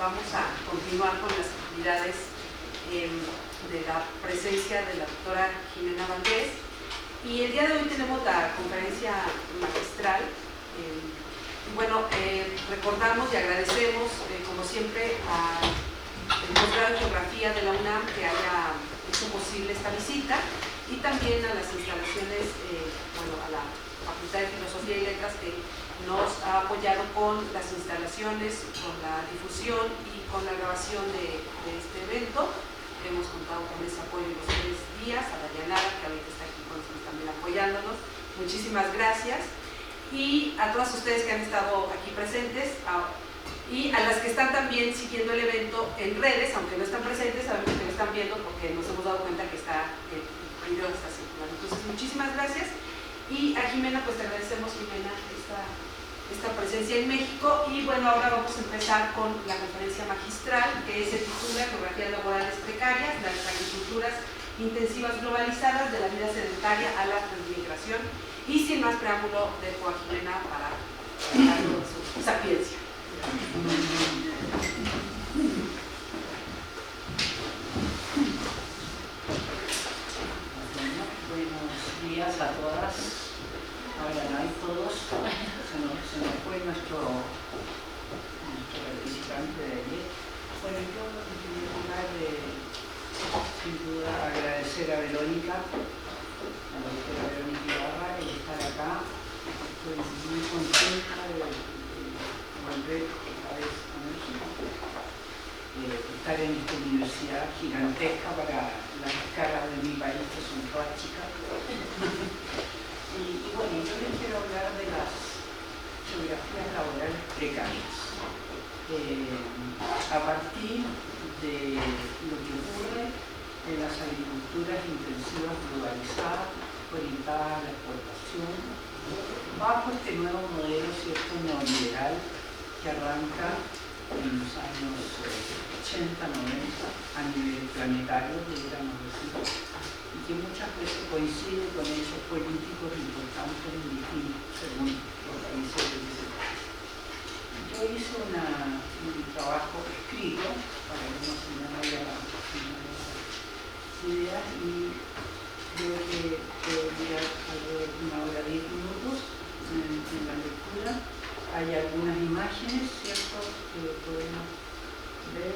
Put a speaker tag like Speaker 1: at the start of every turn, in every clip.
Speaker 1: vamos a continuar con las actividades de la presencia de la doctora Jimena Valdés. Y el día de hoy tenemos la conferencia magistral. Recordamos y agradecemos, como siempre, al posgrado de Geografía de la UNAM que haya hecho posible esta visita, y también a las instalaciones, a la Facultad de Filosofía y Letras, que nos ha apoyado con las instalaciones, con la difusión y con la grabación de este evento. Hemos contado con ese apoyo en los 3 días, a Dayanara, que ahorita está aquí con nosotros también apoyándonos. Muchísimas gracias. Y a todas ustedes que han estado aquí presentes, y a las que están también siguiendo el evento en redes, aunque no están presentes, sabemos que lo están viendo porque nos hemos dado cuenta que el video está circulando. Entonces, muchísimas gracias. Y a Jimena, pues te agradecemos, Jimena, esta presencia en México. Y bueno, ahora vamos a empezar con la conferencia magistral, que se titula Geografías laborales precarias, las agriculturas intensivas globalizadas, de la vida sedentaria a la transmigración. Y sin más preámbulo, dejo a Jimena para darnos su sapiencia.
Speaker 2: Buenos días a todas, a todos. Se nos fue nuestro participante de ayer. Bueno, yo en primer lugar, sin duda, agradecer a Verónica, a la doctora Verónica Ibarra, el estar acá. Estoy muy contenta de volver otra vez a México, estar en esta universidad gigantesca para las escalas de mi país, que son todas chicas. Y bueno, yo les quiero hablar de las geografías laborales precarias, a partir de lo que ocurre en las agriculturas intensivas globalizadas, orientadas a la exportación, bajo este nuevo modelo, cierto, neoliberal que arranca en los años 80-90 a nivel planetario, deberíamos decir, y que muchas veces coincide con hechos políticos importantes en distintos, según los países del desarrollo. Yo hice un trabajo escrito para que no se me vaya ideas, y creo que podría haber 1 hora 10 minutos en la lectura. Hay algunas imágenes, ¿cierto?, que podemos ver.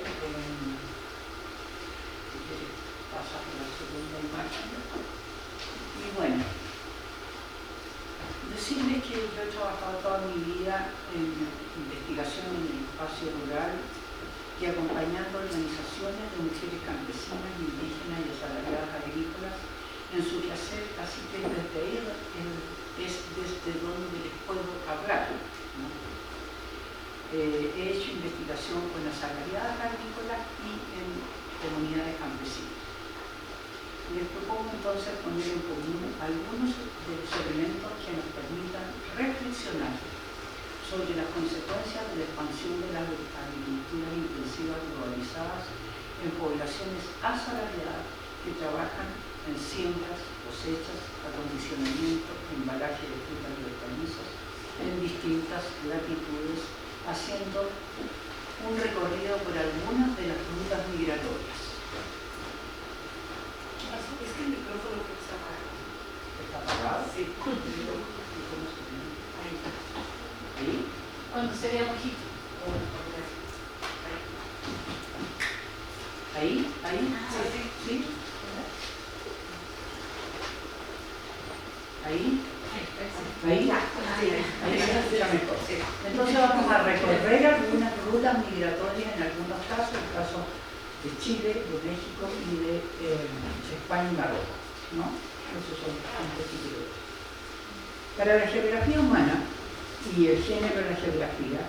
Speaker 2: Pasa por la segunda imagen. Y bueno, decirles que yo he trabajado toda mi vida en investigación en el espacio rural y acompañando organizaciones de mujeres campesinas, indígenas y asalariadas agrícolas en su quehacer, así que desde ahí es desde donde les puedo hablar, ¿no? He hecho investigación con asalariadas agrícolas y en comunidades campesinas. Les propongo entonces poner en común algunos de los elementos que nos permitan reflexionar sobre las consecuencias de la expansión de las agriculturas intensivas globalizadas en poblaciones asalariadas que trabajan en siembras, cosechas, acondicionamiento, embalaje de frutas y hortalizas en distintas latitudes, haciendo un recorrido por algunas de las rutas migratorias.
Speaker 1: ¿Qué pasó? Es que el micrófono creo que está apagado.
Speaker 2: ¿Está apagado?
Speaker 1: Sí. Ahí.
Speaker 2: ¿Ahí?
Speaker 1: Cuando se vea bajito.
Speaker 2: ¿Ahí? ¿Ahí?
Speaker 1: Sí.
Speaker 2: ¿Ahí?
Speaker 1: Ahí.
Speaker 2: Ahí se escucha mejor. Entonces vamos a recorrer algunas rutas migratorias, en algunos casos, el caso de Chile, de México y de España y Marruecos, ¿no? Esos son un poquito de eso. Para la geografía humana y el género de la geografía,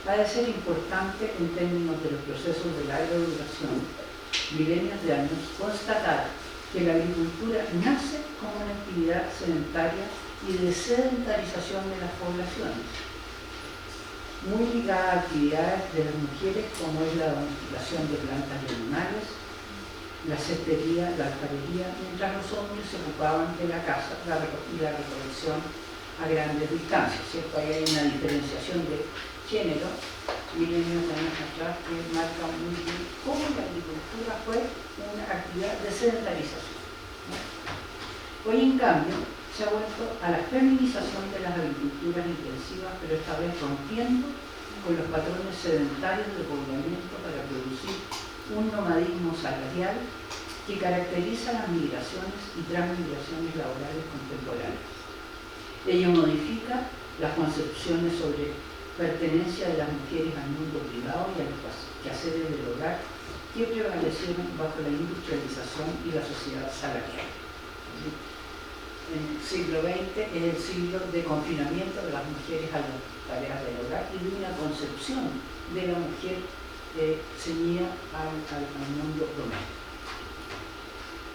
Speaker 2: ha de ser importante en términos de los procesos de larga duración, milenios de años, constatar que la agricultura nace como una actividad sedentaria y de sedentarización de las poblaciones, muy ligada a actividades de las mujeres como es la domesticación de plantas y animales, la cestería, la alfarería, mientras los hombres se ocupaban de la caza y la recolección a grandes distancias, ¿cierto? Ahí hay una diferenciación de género milenios de años atrás, que marca muy bien cómo la agricultura fue una actividad de sedentarización, ¿no? Hoy, en cambio, se ha vuelto a la feminización de las agriculturas intensivas, pero esta vez rompiendo con los patrones sedentarios de poblamiento para producir un nomadismo salarial que caracteriza las migraciones y transmigraciones laborales contemporáneas. Ello modifica las concepciones sobre pertenencia de las mujeres al mundo privado y a los quehaceres del hogar que prevalecieron bajo la industrialización y la sociedad salarial. El siglo XX es el siglo de confinamiento de las mujeres a las tareas del hogar y de una concepción de la mujer ceñida al mundo doméstico.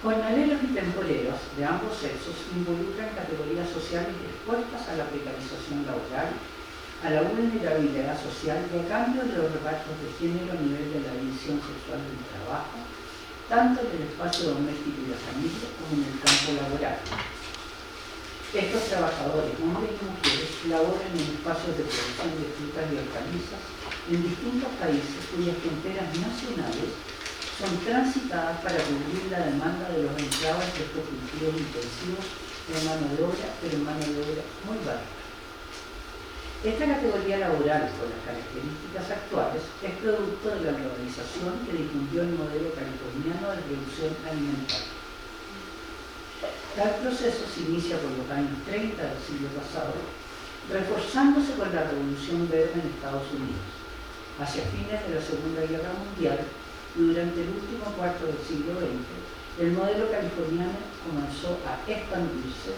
Speaker 2: Jornaleros y temporeros de ambos sexos involucran categorías sociales expuestas a la precarización laboral, a la vulnerabilidad social y a cambio de los repartos de género a nivel de la división sexual del trabajo, tanto en el espacio doméstico y la familia como en el campo laboral. Estos trabajadores, hombres y mujeres, laboran en espacios de producción de frutas y hortalizas en distintos países cuyas fronteras nacionales son transitadas para cubrir la demanda de los enclaves de estos cultivos intensivos de mano de obra, pero mano de obra muy barata. Esta categoría laboral, con las características actuales, es producto de la globalización que difundió el modelo californiano de producción alimentaria. Tal proceso se inicia por los años 30 del siglo pasado, reforzándose con la Revolución Verde en Estados Unidos. Hacia fines de la Segunda Guerra Mundial y durante el último cuarto del siglo XX, el modelo californiano comenzó a expandirse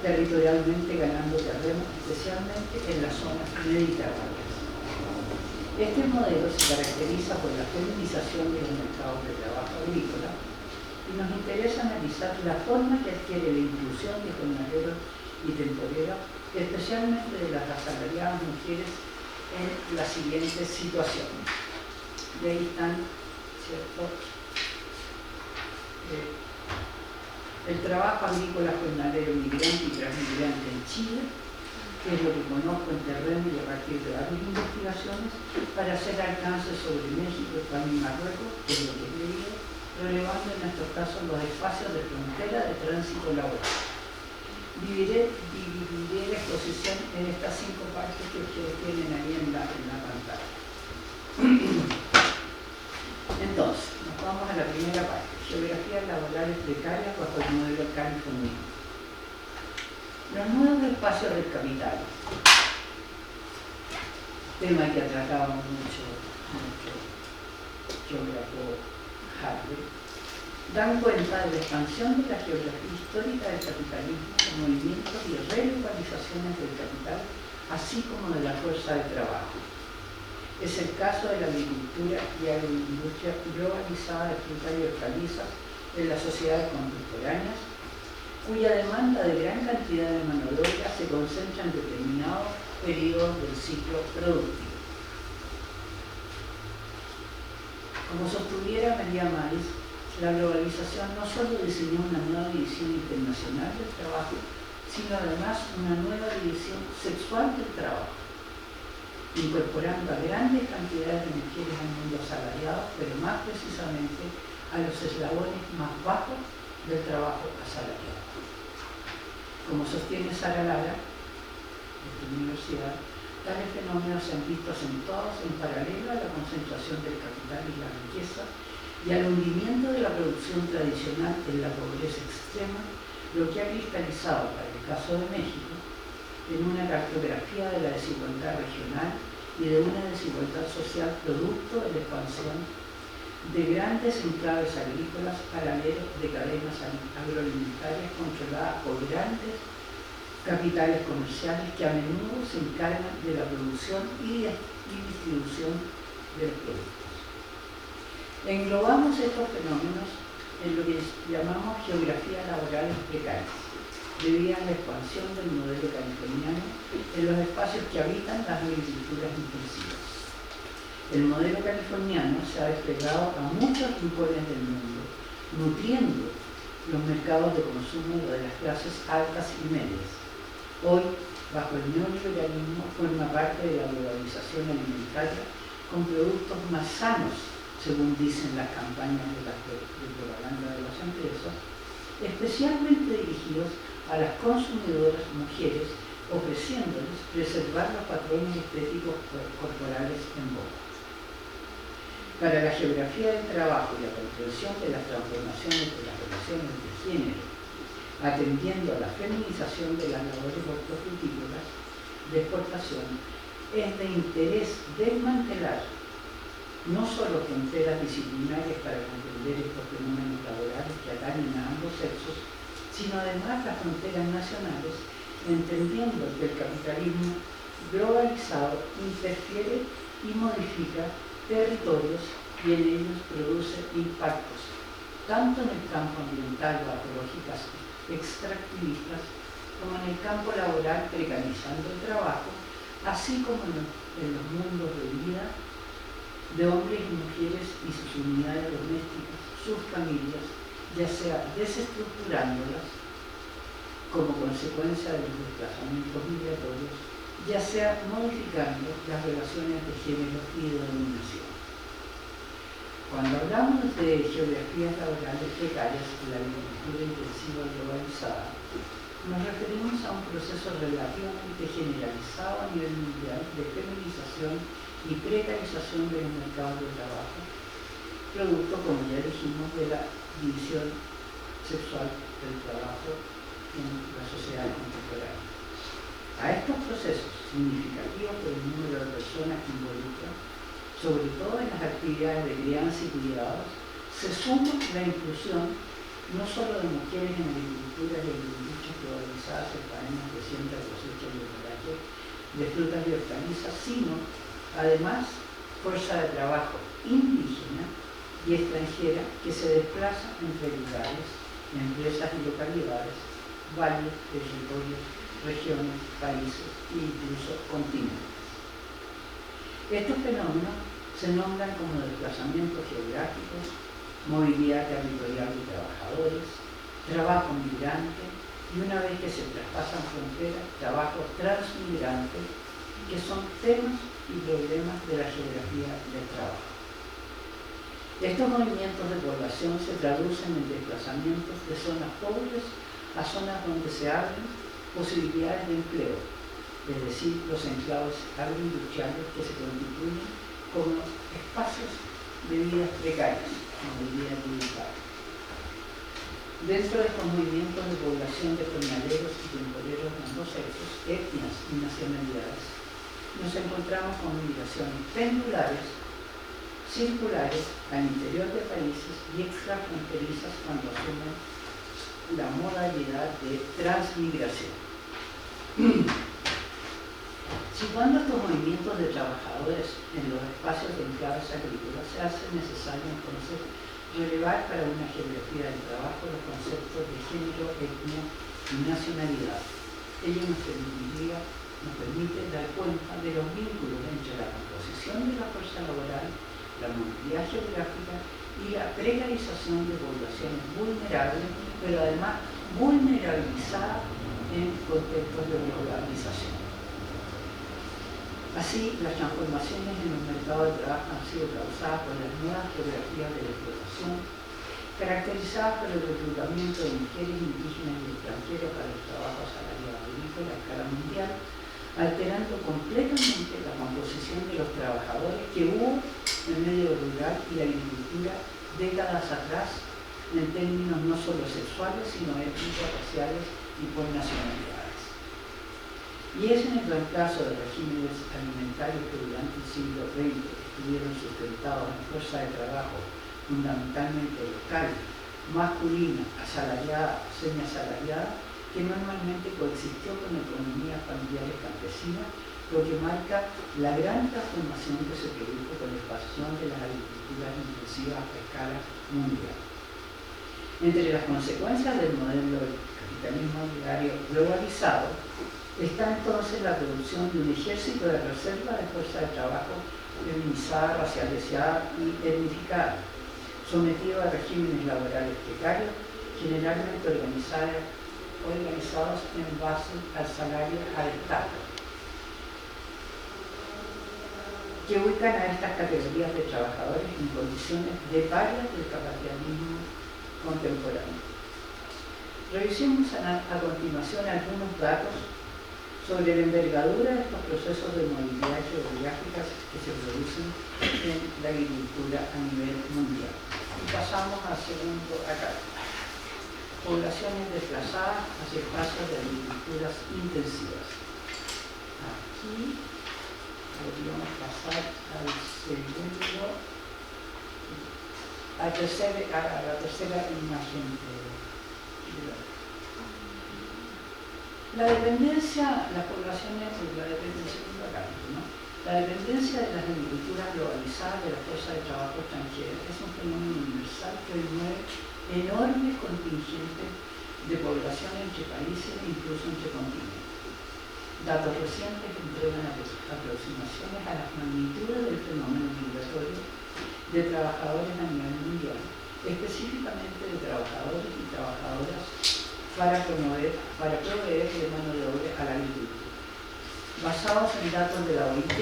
Speaker 2: territorialmente, ganando terreno especialmente en las zonas mediterráneas. Este modelo se caracteriza por la feminización de los mercados de trabajo agrícola y nos interesa analizar la forma que adquiere la inclusión de jornaleros y temporeros, especialmente de las asalariadas mujeres, en las siguientes situaciones. De ahí están, ¿cierto?, el trabajo agrícola jornalero migrante y transmigrante en Chile, que es lo que conozco en terreno y a partir de varias investigaciones, para hacer alcances sobre México, España y Marruecos, que es lo que he leído, relevando en estos casos los espacios de frontera de tránsito laboral. Dividiré la exposición en estas 5 partes que ustedes tienen ahí en la pantalla. Entonces, nos vamos a la primera parte: geografías laborales precarias bajo el modelo californiano. Los nuevos espacios del capital, tema que ha tratado mucho nuestro geógrafo Harvey, dan cuenta de la expansión de la geografía histórica del capitalismo, de movimientos y relocalizaciones del capital, así como de la fuerza de trabajo. Es el caso de la agricultura y agroindustria globalizada de frutas y hortalizas en las sociedades contemporáneas, cuya demanda de gran cantidad de mano de obra se concentra en determinados periodos del ciclo productivo. Como sostuviera María Maris, la globalización no solo diseñó una nueva división internacional del trabajo, sino además una nueva división sexual del trabajo, incorporando a grandes cantidades de mujeres al mundo asalariado, pero más precisamente a los eslabones más bajos del trabajo asalariado. Como sostiene Sara Lara, de esta universidad, tales fenómenos se han visto acentuados en paralelo a la concentración del capital y la riqueza y al hundimiento de la producción tradicional en la pobreza extrema, lo que ha cristalizado, para el caso de México, en una cartografía de la desigualdad regional y de una desigualdad social producto de la expansión de grandes enclaves agrícolas paralelos de cadenas agroalimentarias controladas por grandes capitales comerciales que a menudo se encargan de la producción y distribución de los productos. Englobamos estos fenómenos en lo que llamamos geografías laborales precarias, debido a la expansión del modelo californiano en los espacios que habitan las agriculturas intensivas. El modelo californiano se ha desplegado a muchos rincones del mundo, nutriendo los mercados de consumo de las clases altas y medias. Hoy, bajo el neoliberalismo, forma parte de la globalización alimentaria con productos más sanos, según dicen las campañas de propaganda de las empresas, especialmente dirigidos a las consumidoras mujeres, ofreciéndoles preservar los patrones estéticos corporales en boga. Para la geografía del trabajo y la comprensión de las transformaciones de las relaciones de género, atendiendo a la feminización de las labores hortofrutícolas de exportación, es de interés desmantelar no solo fronteras disciplinarias para comprender estos fenómenos laborales que atañen a ambos sexos, sino además las fronteras nacionales, entendiendo que el capitalismo globalizado interfiere y modifica territorios y en ellos produce impactos, tanto en el campo ambiental bajo lógicas extractivistas, como en el campo laboral precarizando el trabajo, así como en los mundos de vida de hombres y mujeres y sus unidades domésticas, sus familias, ya sea desestructurándolas como consecuencia de los desplazamientos migratorios, ya sea modificando las relaciones de género y de dominación. Cuando hablamos de geografías laborales precarias en la agricultura intensiva globalizada, nos referimos a un proceso relativamente generalizado a nivel mundial de feminización y precarización de los mercados de trabajo, producto, como ya dijimos, de la división sexual del trabajo en la sociedad contemporánea. A estos procesos significativos por el número de personas que involucran, sobre todo en las actividades de crianza y cuidados, se suma la inclusión no solo de mujeres en agricultura y en industrias globalizadas en faenas de siembra, cosecha y elaboraje de frutas y hortalizas, sino además fuerza de trabajo indígena y extranjera que se desplaza entre lugares, empresas y localidades, valles, territorios, regiones, países e incluso continentes. Estos fenómenos se nombran como desplazamientos geográficos, movilidad territorial de trabajadores, trabajo migrante y, una vez que se traspasan fronteras, trabajo transmigrante, que son temas y problemas de la geografía del trabajo. Estos movimientos de población se traducen en desplazamientos de zonas pobres a zonas donde se abren posibilidades de empleo, es decir, los enclaves agroindustriales que se constituyen como espacios de vidas precarias, como diría Guillermo. Dentro de estos movimientos de población de jornaleros y temporeros de ambos sexos, etnias y nacionalidades, nos encontramos con migraciones pendulares, circulares, al interior de países y extrafronterizas cuando asumen la modalidad de transmigración. Situando estos movimientos de trabajadores en los espacios de enclaves agrícolas, se hace necesario entonces relevar para una geografía del trabajo los conceptos de género, etnia y nacionalidad. Ello nos permite dar cuenta de los vínculos entre la composición de la fuerza laboral, la movilidad geográfica y la precarización de poblaciones vulnerables, pero además vulnerabilizadas en contextos de globalización. Así, las transformaciones en los mercados de trabajo han sido causadas por las nuevas geografías de la explotación, caracterizadas por el reclutamiento de mujeres indígenas y extranjeras para el trabajo asalariado agrícola a escala mundial, alterando completamente la composición de los trabajadores que hubo en el medio rural y la agricultura décadas atrás, en términos no solo sexuales, sino étnicos, raciales y por nacionalidades. Y es en el caso de regímenes alimentarios que durante el siglo XX estuvieron sustentados en fuerza de trabajo fundamentalmente local, masculina, asalariada, semiasalariada, que normalmente coexistió con economías familiares campesinas, lo que marca la gran transformación que se produjo con la expansión de las agriculturas intensivas a escala mundial. Entre las consecuencias del modelo del capitalismo agrario globalizado está entonces la producción de un ejército de reserva de fuerza de trabajo feminizada, racializada y etnificada, sometido a regímenes laborales precarios, generalmente organizados organizados en base al salario al Estado, que ubican a estas categorías de trabajadores en condiciones de pares del capitalismo contemporáneo. Revisemos a continuación algunos datos sobre la envergadura de estos procesos de movilidad geográfica que se producen en la agricultura a nivel mundial. Y pasamos al segundo acá. Poblaciones desplazadas hacia espacios de agriculturas intensivas. Aquí podríamos pasar al segundo, a la tercera imagen. La dependencia, las poblaciones, la dependencia de las agriculturas globalizadas de la fuerza de trabajo extranjera es un fenómeno universal que hoy mueve enormes contingentes de población entre países e incluso entre continentes. Datos recientes entregan aproximaciones a las magnitudes del fenómeno migratorio de trabajadores a nivel mundial, específicamente de trabajadores y trabajadoras para proveer de mano de obra a la agricultura. Basados en datos de la OIT,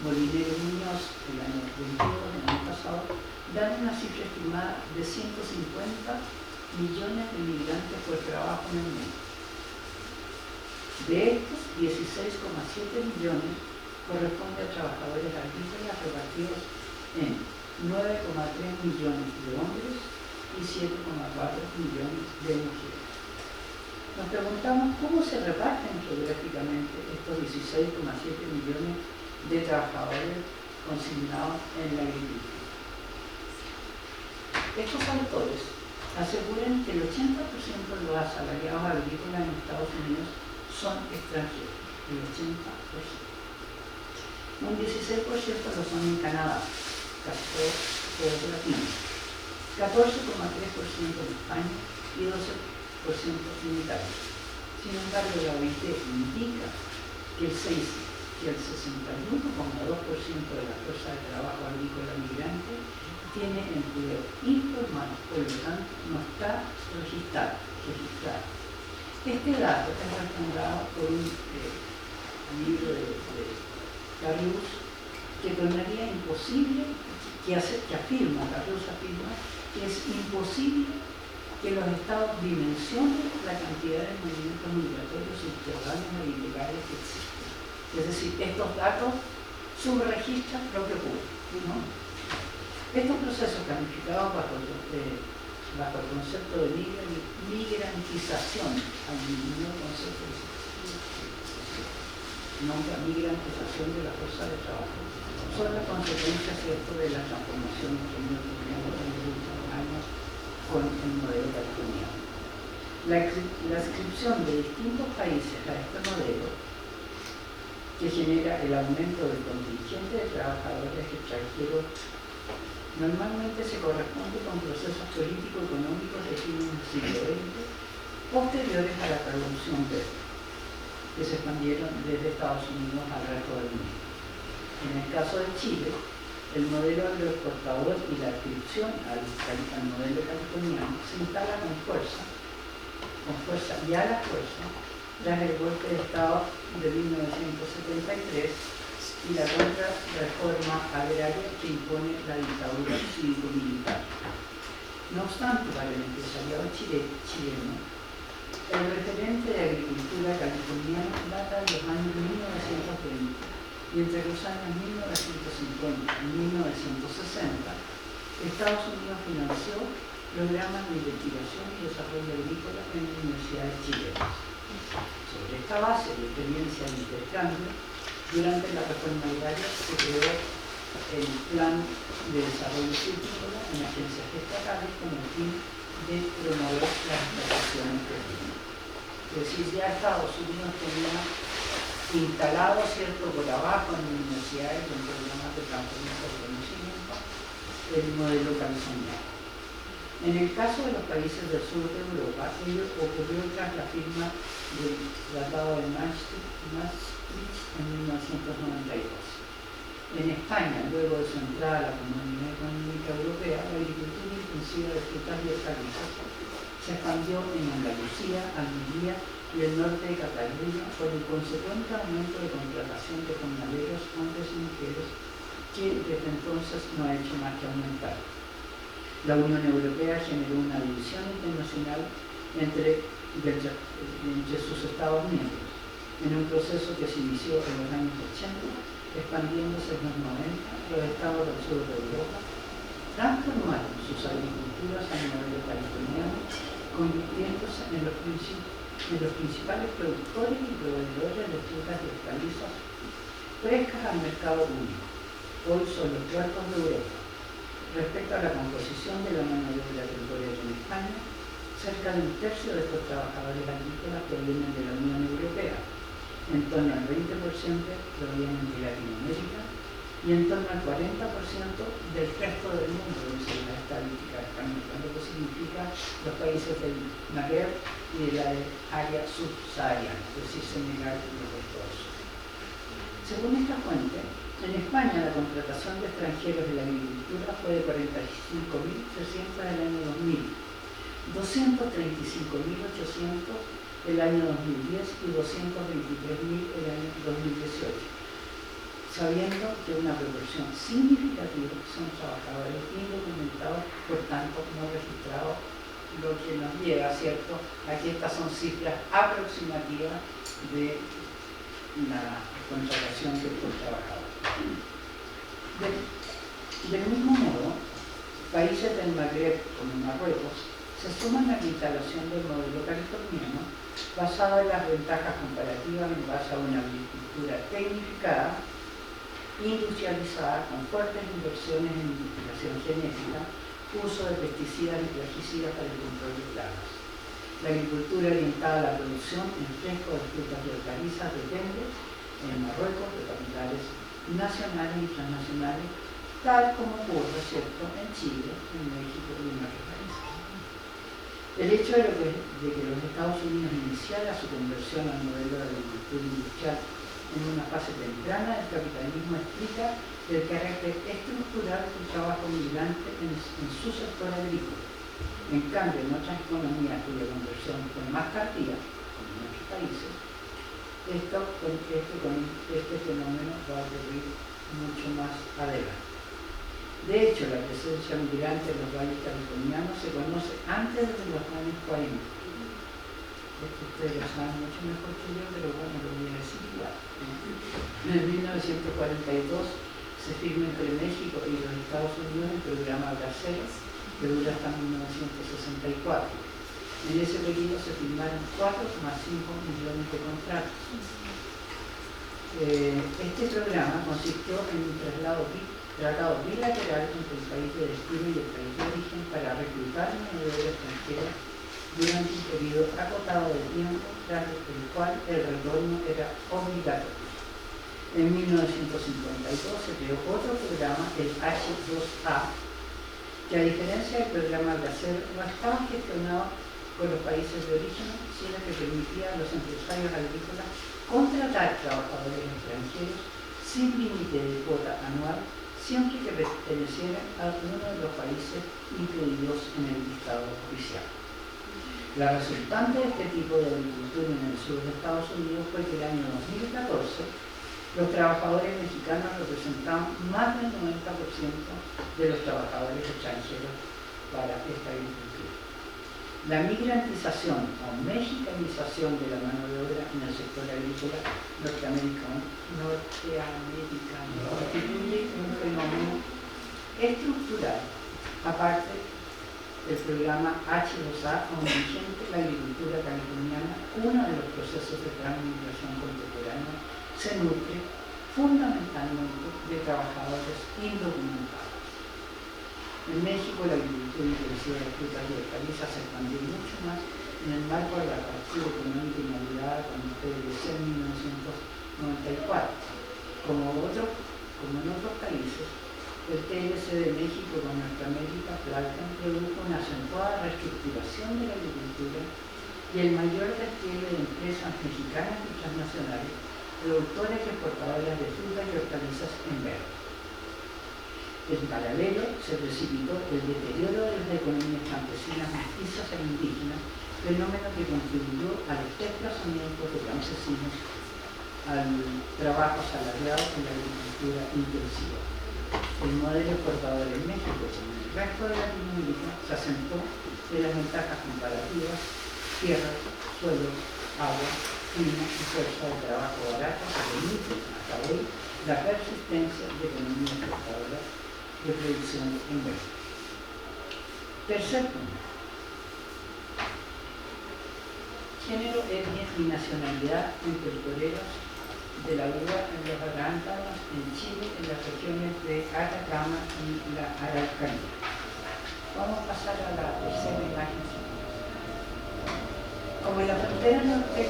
Speaker 2: Molinero y Muñoz, el año 22, el año pasado, dan una cifra estimada de 150 millones de migrantes por trabajo en el mundo. De estos, 16,7 millones corresponden a trabajadores agrícolas repartidos en 9,3 millones de hombres y 7,4 millones de mujeres. Nos preguntamos cómo se reparten geográficamente estos 16,7 millones de trabajadores consignados en la agricultura. Estos autores aseguran que el 80% de los asalariados agrícolas en Estados Unidos son extranjeros, el 80%. Un 16% lo son en Canadá, casi todos latinos, 14,3% en España y 12% en Italia. Sin embargo, la OIT indica que el 61,2% de la fuerza de trabajo agrícola migrante tiene empleo informal, por lo tanto no está registrado. Este dato es respaldado por un libro de Carlos que tornaría imposible, Carlos afirma que es imposible que los estados dimensionen la cantidad de movimientos migratorios subterráneos e ilegales que existen. Es decir, estos datos subregistran lo que ocurre, ¿no? Estos procesos calificados bajo el concepto de migrantización, al mismo concepto migrantización de la fuerza de trabajo, son las consecuencias de la transformación que hemos tenido en los últimos años con el modelo californiano. La adscripción de distintos países a este modelo, que genera el aumento del contingente de trabajadores extranjeros, normalmente se corresponde con procesos político-económicos de fines del siglo XX, posteriores a la Revolución Verde, que se expandieron desde Estados Unidos al resto del mundo. En el caso de Chile, el modelo agroexportador y la adscripción al modelo californiano se instala con fuerza y a la fuerza tras el golpe de Estado de 1973 y la contrarreforma agraria que impone la dictadura cívico-militar. No obstante, para el empresariado chileno, el referente de agricultura californiana data de los años 1920 y entre los años 1950 y 1960, Estados Unidos financió programas de investigación y desarrollo agrícola en universidades chilenas. Sobre esta base de experiencia de intercambio, durante la reforma agraria se creó el Plan de Desarrollo Agrícola en agencias estatales con el fin de promover las exportaciones agrícolas. Es decir, ya Estados Unidos tenía instalado, ¿cierto?, por abajo en universidades con programas de transferencia de conocimiento, el modelo californiano. En el caso de los países del sur de Europa, ello ocurrió tras la firma del Tratado de Maastricht en 1992. En España, luego de su entrada a la Comunidad Económica Europea, la agricultura intensiva de frutas y hortalizas se expandió en Andalucía, Almería y el norte de Cataluña por el consecuente aumento de contratación de jornaleros, hombres y mujeres, que desde entonces no ha hecho más que aumentar. La Unión Europea generó una división internacional entre sus Estados miembros, en un proceso que se inició en los años 80, expandiéndose en los 90, los estados del sur de Europa transformaron sus agriculturas al modelo californiano, convirtiéndose en los principales productores y proveedores de frutas y hortalizas frescas al mercado único. Hoy son los puertos de Europa. Respecto a la composición de la mano de obra temporal en España, cerca de un tercio de estos trabajadores agrícolas provienen de la Unión Europea, en torno al 20% provienen de Latinoamérica y en torno al 40% del resto del mundo, dice la estadística española, lo que significa los países del Magreb y de la área subsahariana, es decir, Senegal y los Estados Unidos. Según esta fuente, en España la contratación de extranjeros de la agricultura fue de 45.300 en el año 2000, 235.800 el año 2010 y 223.000 el año 2018, sabiendo que una proporción significativa son trabajadores indocumentados, por tanto no registrados, lo que nos lleva, ¿cierto? Aquí estas son cifras aproximativas de la contratación de estos trabajadores. Del mismo modo, países del Magreb como Marruecos se suman a la instalación del modelo californiano basado en las ventajas comparativas en base a una agricultura tecnificada, industrializada, con fuertes inversiones en investigación genética, uso de pesticidas y plaguicidas para el control de plagas. La agricultura orientada a la producción en fresco de frutas y hortalizas depende, en Marruecos, de capitales nacionales y transnacionales, tal como ocurre, ¿cierto?, en Chile, en México y en otros países. El hecho de que los Estados Unidos iniciara su conversión al modelo de agricultura industrial en una fase temprana del capitalismo explica el carácter estructural del trabajo migrante en su sector agrícola. En cambio, en otras economías cuya conversión fue más tardía, como en otros países, este fenómeno va a ocurrir mucho más adelante. De hecho, la presencia migrante en los valles californianos se conoce antes de los años 40. Esto ustedes lo saben mucho mejor que yo, pero bueno, lo voy a decir igual. En 1942 se firma entre México y los Estados Unidos el programa Braceros, que dura hasta 1964. En ese periodo se firmaron 4,5 millones de contratos. Este programa consistió en un tratado bilateral entre el país de destino y el país de origen para reclutar mano de obra extranjera durante un periodo acotado de tiempo, tras el cual el retorno era obligatorio. En 1952 se creó otro programa, el H2A, que a diferencia del programa Braceros no estaba gestionado por los países de origen, sino que permitía a los empresarios agrícolas contratar trabajadores extranjeros sin límite de cuota anual, siempre que pertenecieran a uno de los países incluidos en el listado oficial. La resultante de este tipo de agricultura en el sur de Estados Unidos fue que el año 2014 los trabajadores mexicanos representaban más del 90% de los trabajadores extranjeros para esta agricultura. La migrantización o mexicanización de la mano de obra en el sector agrícola norteamericano constituye un fenómeno estructural, aparte del programa H2A, como vigente la agricultura californiana, uno de los procesos de transmigración contemporánea, se nutre fundamentalmente de trabajadores indocumentados. En México, la agricultura intensiva de frutas y hortalizas se expandió mucho más en el marco de la apertura económica inaugurada con el PDVSA en 1994. Como en otros países, el TLC de México con Norteamérica, Placan, produjo una acentuada reestructuración de la agricultura y el mayor despliegue de empresas mexicanas y transnacionales, productoras y exportadoras de frutas y hortalizas en verde. En paralelo, se precipitó el deterioro de las economías campesinas, mestizas e indígenas, fenómeno que contribuyó al desplazamiento de campesinos al trabajo asalariado en la agricultura intensiva. El modelo exportador en México, como en el resto de Latinoamérica, se asentó en las ventajas comparativas: tierra, suelo, agua, clima y fuerza de trabajo barata que permiten hasta hoy la persistencia de economías exportadoras de producción en México. Tercer punto: género, etnia y nacionalidad en temporeros de la uva en los arándanos en Chile, en las regiones de Atacama y la Araucanía. Vamos a pasar a la tercera imagen. Como en la frontera norte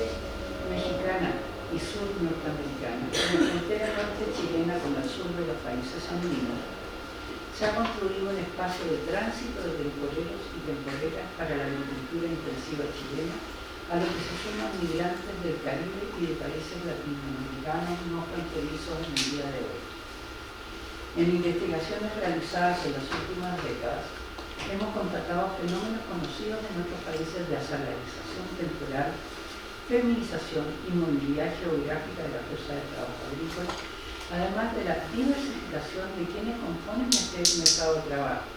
Speaker 2: mexicana y sur norteamericana, en la frontera norte chilena con el sur de los países andinos, se ha construido un espacio de tránsito de temporeros y temporeras para la agricultura intensiva chilena, a lo que se suman migrantes del Caribe y de países latinoamericanos no fronterizos en el día de hoy. En investigaciones realizadas en las últimas décadas, hemos constatado fenómenos conocidos en otros países de asalarización temporal, feminización y movilidad geográfica de la fuerza de trabajo agrícola, además de la diversificación de quienes componen este mercado de trabajo,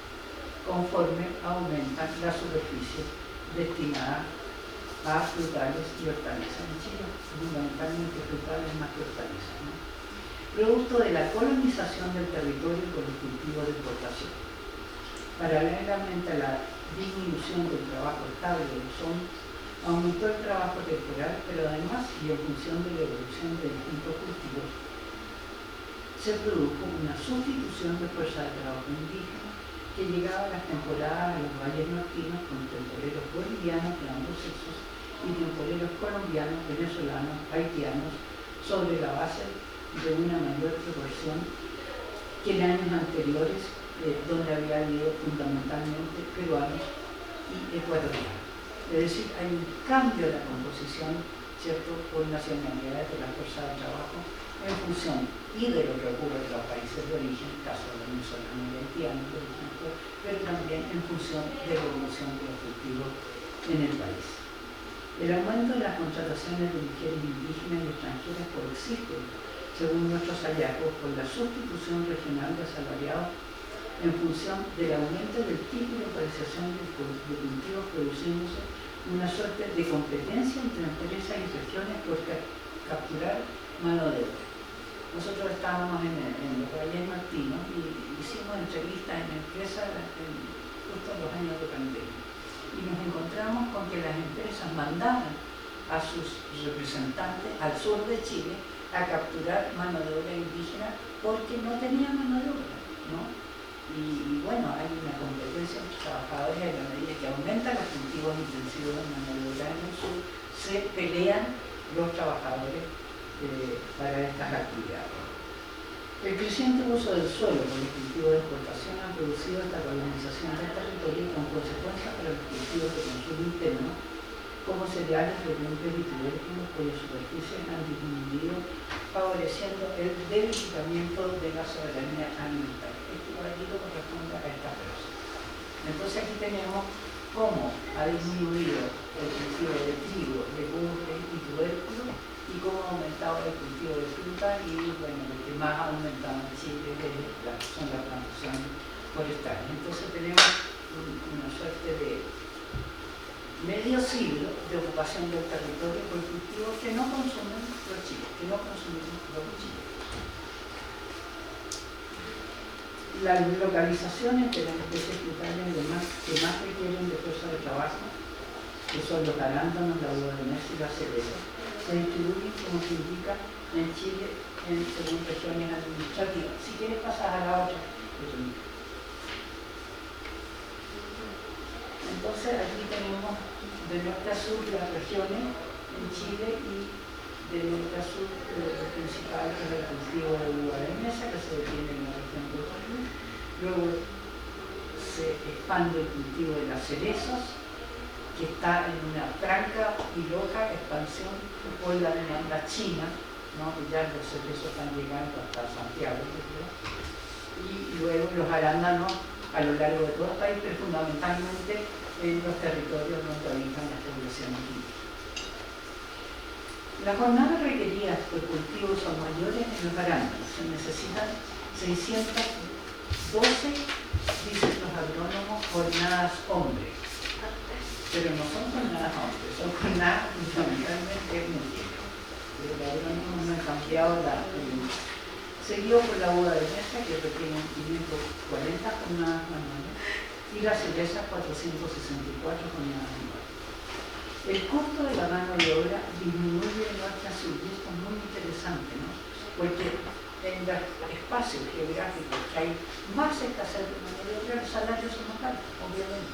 Speaker 2: conforme aumentan la superficie destinada a frutales y hortalizas. En Chile, fundamentalmente frutales más que hortalizas, ¿no? Producto de la colonización del territorio por el cultivo de exportación. Paralelamente a la disminución del trabajo estable del son, aumentó el trabajo temporal, pero además, y en función de la evolución de distintos cultivos, se produjo una sustitución de fuerza de trabajo indígena que llegaba a las temporadas a los valles nortinos con temporeros bolivianos de ambos sexos y temporeros colombianos, venezolanos, haitianos, sobre la base de una mayor proporción que en años anteriores, donde había habido fundamentalmente peruanos y ecuatorianos. Es decir, hay un cambio de la composición, ¿cierto?, por nacionalidades de la fuerza de trabajo en función y de lo que ocurre en los países de origen, caso de venezolano y haitiano, por ejemplo, pero también en función de la evolución de los cultivos en el país. El aumento de las contrataciones de mujeres indígenas y extranjeras coexiste, según nuestros hallazgos, con la sustitución regional de asalariados en función del aumento del tipo de localización de cultivos, produciéndose una suerte de competencia entre empresas y regiones por capturar mano de obra. Nosotros estábamos en los valles nortinos y hicimos entrevistas en empresas justo en los años de pandemia. Y nos encontramos con que las empresas mandaban a sus representantes al sur de Chile a capturar mano de obra indígena porque no tenían mano de obra, ¿no? Y bueno, hay una competencia entre trabajadores y a la medida que aumentan los cultivos intensivos de mano de obra en el sur, se pelean los trabajadores para estas actividades. El creciente uso del suelo por el cultivo de exportación ha producido esta colonización del territorio con consecuencias para los cultivos de consumo interno, como cereales, legumbres y tubérculos, cuyas superficies han disminuido, favoreciendo el debilitamiento de la soberanía alimentaria. Este igualito corresponde a esta frase. Entonces aquí tenemos cómo ha disminuido el cultivo de trigo, legumbres y tubérculos, y cómo ha aumentado el cultivo de fruta, y bueno, lo que más ha aumentado en Chile son las plantaciones forestales. Entonces tenemos una suerte de medio siglo de ocupación del territorio por cultivos que no consumen los chilenos, que no consumimos los chilenos. Las localizaciones de las especies frutales que más requieren de fuerza de trabajo, que son los arándanos, la uva de mesa y la cereza, se distribuyen, como se indica, en Chile según regiones administrativas. Si quieres pasar a la otra. Entonces aquí tenemos de norte a sur las regiones en Chile y de norte a sur el principal es el cultivo de uva de mesa, que se detiene en la región de Perú. Luego se expande el cultivo de las cerezas, que está en una franca y loca expansión por la demanda china, ¿no? Y ya los cerezos están llegando hasta Santiago, ¿no? y luego los arándanos a lo largo de todo el país, pero fundamentalmente en los territorios donde habitan las poblaciones indígenas. La jornada requerida por cultivos son mayores en los arándanos. Se necesitan 612, dicen los agrónomos, jornadas hombres. Pero no son jornadas hombres, son jornadas fundamentalmente mujeres. Pero los agrónomos no han cambiado la pregunta. Seguido por la uva de mesa, que requiere 540 jornadas manuales, y la cerveza 464 jornadas anuales. El costo de la mano de obra disminuye de norte a sur, y esto es muy interesante, ¿no? Porque en los espacios geográficos que hay más escasez de mano de obra, los salarios son más altos, obviamente.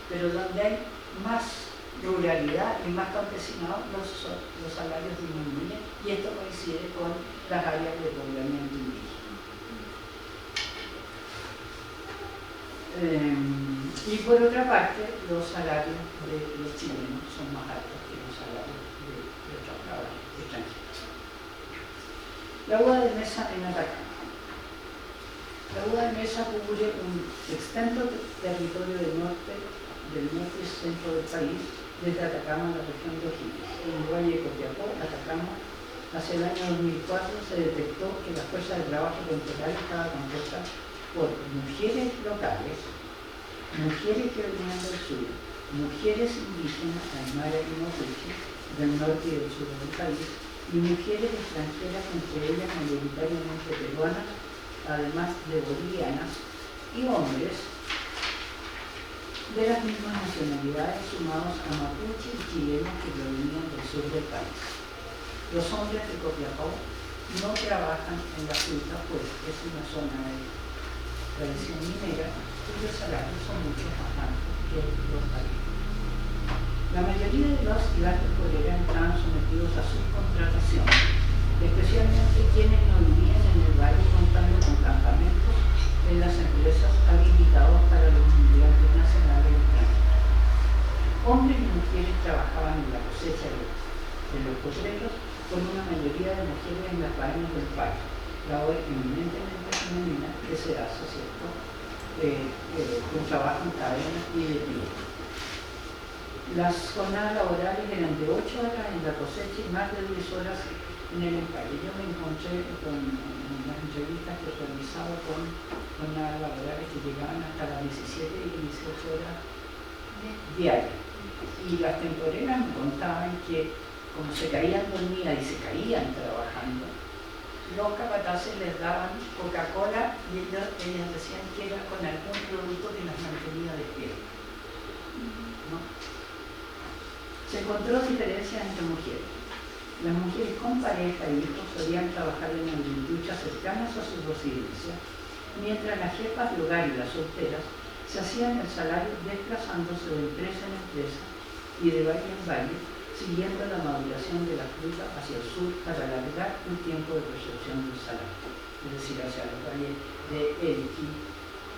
Speaker 2: Pero donde hay más ruralidad y más campesinado, los salarios disminuyen, y esto coincide con las áreas de poblamiento indígena. Y por otra parte, los salarios de los chilenos son más altos que los salarios de los trabajadores extranjeros. La uva de mesa en Atacama. La uva de mesa cubre un extenso territorio del norte y centro del país, desde Atacama a la región de O'Higgins. En el Valle de Copiapó, Atacama, hacia el año 2004 se detectó que la fuerza de trabajo temporal estaba compuesta por mujeres locales, mujeres que venían del sur, mujeres indígenas, aymara y mapuche, del norte y del sur del país, y mujeres extranjeras, entre ellas mayoritariamente peruanas, además de bolivianas, y hombres de las mismas nacionalidades sumados a mapuche y chilenos que provenían del sur del país. Los hombres de Copiapó no trabajan en la fruta, pues es una zona de tradición minera cuyos salarios son mucho más altos que los países. La mayoría de los y las temporeras estaban sometidos a subcontratación, especialmente quienes no vivían en el valle contando con campamentos en las empresas habilitados para los inmigrantes nacionales y extranjeros. Hombres y mujeres trabajaban en la cosecha de los potreros, con una mayoría de mujeres en las faenas del parque, labor eminentemente femenina que se hace, ¿cierto?, con trabajo en cadena y de pie. Las jornadas laborales eran de 8 horas en la cosecha y más de 10 horas en el empaque. Yo me encontré en las entrevistas que he realizado con jornadas laborales que llegaban hasta las 17 y 18 horas diarias. Y las temporeras me contaban que, como se caían dormidas y se caían trabajando, los capataces les daban Coca-Cola y ellas decían que era con algún producto que las mantenía de pie, ¿no? Se encontró diferencia entre mujeres. Las mujeres con pareja y hijos solían trabajar en industrias cercanas a sus residencias, mientras las jefas de hogar y las solteras se hacían el salario desplazándose de empresa en empresa y de valle en valle, siguiendo la maduración de la fruta hacia el sur para alargar un tiempo de percepción del salario, es decir, hacia los valles de Elqui,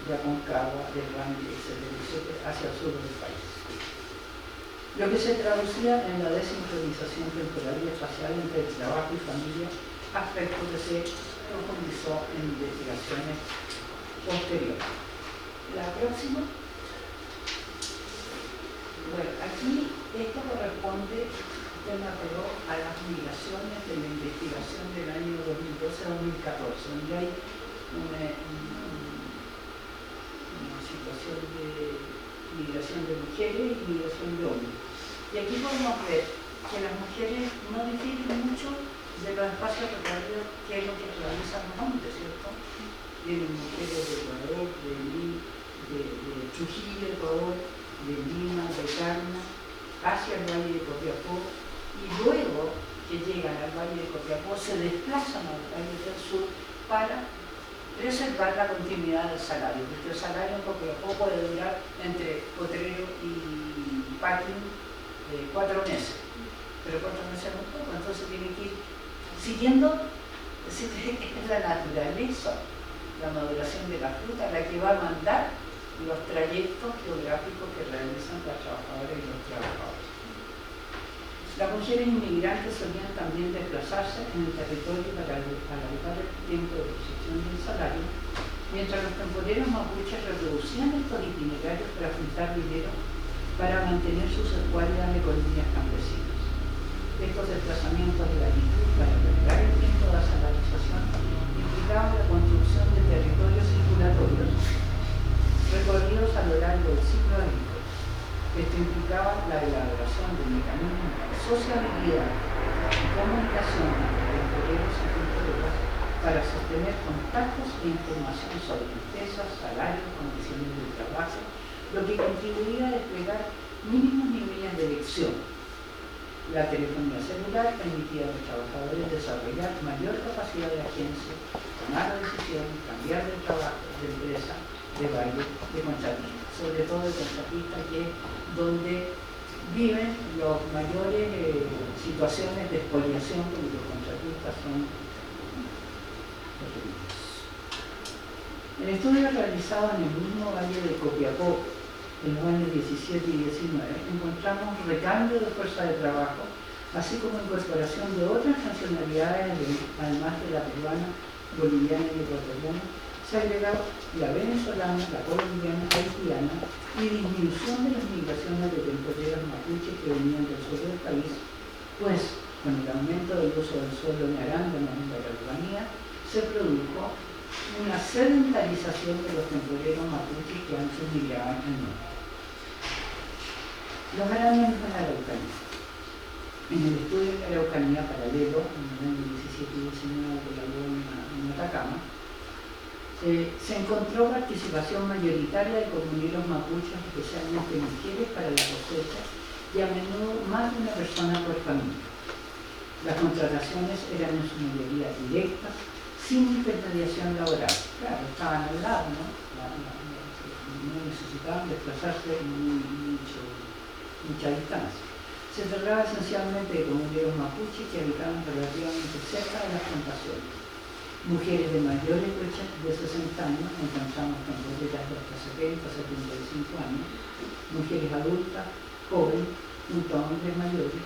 Speaker 2: de Aconcagua, de Randy, etc., hacia el sur del país. Lo que se traducía en la desincronización temporal y espacial entre trabajo y familia, aspecto que se profundizó en investigaciones posteriores. La próxima. Bueno, aquí esto corresponde, usted me apeló a las migraciones de la investigación del año 2012-2014, donde hay una situación de migración de mujeres y migración de hombres. Y aquí podemos ver que las mujeres no difieren mucho de los espacios recorridos que es lo que realizan los hombres, ¿cierto? Vienen mujeres de Ecuador, de Trujillo, Ecuador, de Lima, de Carma, hacia el Valle de Copiapó, y luego que llegan al Valle de Copiapó se desplazan al Valle del Sur para preservar la continuidad del salario, porque el salario en Copiapó puede durar entre potrero y packing 4 meses, pero 4 meses es muy poco, entonces tienen que ir siguiendo, es la naturaleza, la maduración de la fruta, la que va a mandar los trayectos geográficos que realizan las trabajadoras y los trabajadores. Las mujeres inmigrantes solían también desplazarse en el territorio para alargar el tiempo de percepción del salario, mientras los temporeros mapuches reproducían estos itinerarios para juntar dinero para mantener sus escuadras de colonias campesinas. Estos desplazamientos de latitud para alargar el tiempo de asalarización implicaban la construcción de territorios circulatorios recorridos a lo largo del ciclo agrícola. Esto implicaba la elaboración de mecanismos de sociabilidad y comunicación entre temporeros y temporeras para sostener contactos e información sobre empresas, salarios, condiciones de trabajo, lo que contribuía a desplegar mínimos niveles de elección. La telefonía celular permitía a los trabajadores desarrollar mayor capacidad de agencia, tomar decisiones, cambiar de trabajo, de empresa, de baile, de contratista, sobre todo de contratista, que es donde viven las mayores situaciones de expoliación, porque los contratistas son los ricos. En estudios realizados en el mismo valle de Copiapó, en los años 17 y 19, encontramos recambio de fuerza de trabajo, así como incorporación de otras nacionalidades, además de la peruana, boliviana y ecuatoriana. Se agregaba la venezolana, la colombiana, la haitiana y disminución de las migraciones de temporeros mapuches que venían del sur del país, pues con el aumento del uso del suelo en arándanos en la urbanía se produjo una sedentarización de los temporeros mapuches que antes migraban al norte. Los arándanos en la Araucanía. En el estudio de la Araucanía paralelo, en el año 17 y 19 de la en Atacama, se encontró participación mayoritaria de comuneros mapuches, especialmente mujeres, para la cosecha y a menudo más de una persona por familia. Las contrataciones eran en su mayoría directas, sin intermediación laboral. Claro, estaban al lado, ¿no? No necesitaban desplazarse mucha distancia. Se trataba esencialmente de comuneros mapuches que habitaban relativamente cerca de las plantaciones. Mujeres de mayores de 60 años, encontramos temporeras de hasta 70, 75 años, mujeres adultas, jóvenes, junto a hombres mayores,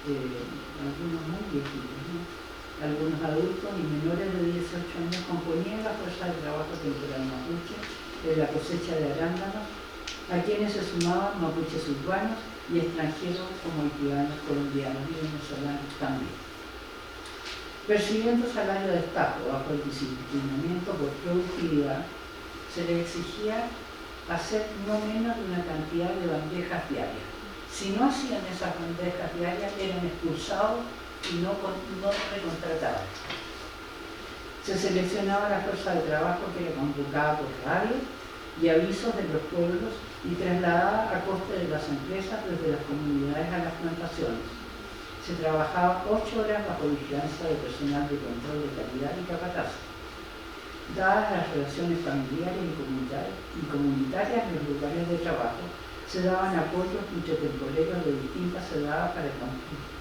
Speaker 2: algunos muy viejitos, ¿no? Algunos adultos y menores de 18 años componían la fuerza de trabajo temporal mapuche en la cosecha de arándanos, a quienes se sumaban mapuches urbanos y extranjeros como haitianos, colombianos y venezolanos también. Percibiendo salario de Estado bajo el disciplinamiento por productividad, se les exigía hacer no menos de una cantidad de bandejas diarias. Si no hacían esas bandejas diarias, eran expulsados y no recontrataban. Se seleccionaba la fuerza de trabajo que era convocada por radio y avisos de los pueblos y trasladada a coste de las empresas desde las comunidades a las plantaciones. Se trabajaba 8 horas bajo vigilancia de personal de control de calidad y capataz. Dadas las relaciones familiares y comunitarias en los lugares de trabajo, se daban apoyos entre temporeros de distintas edades para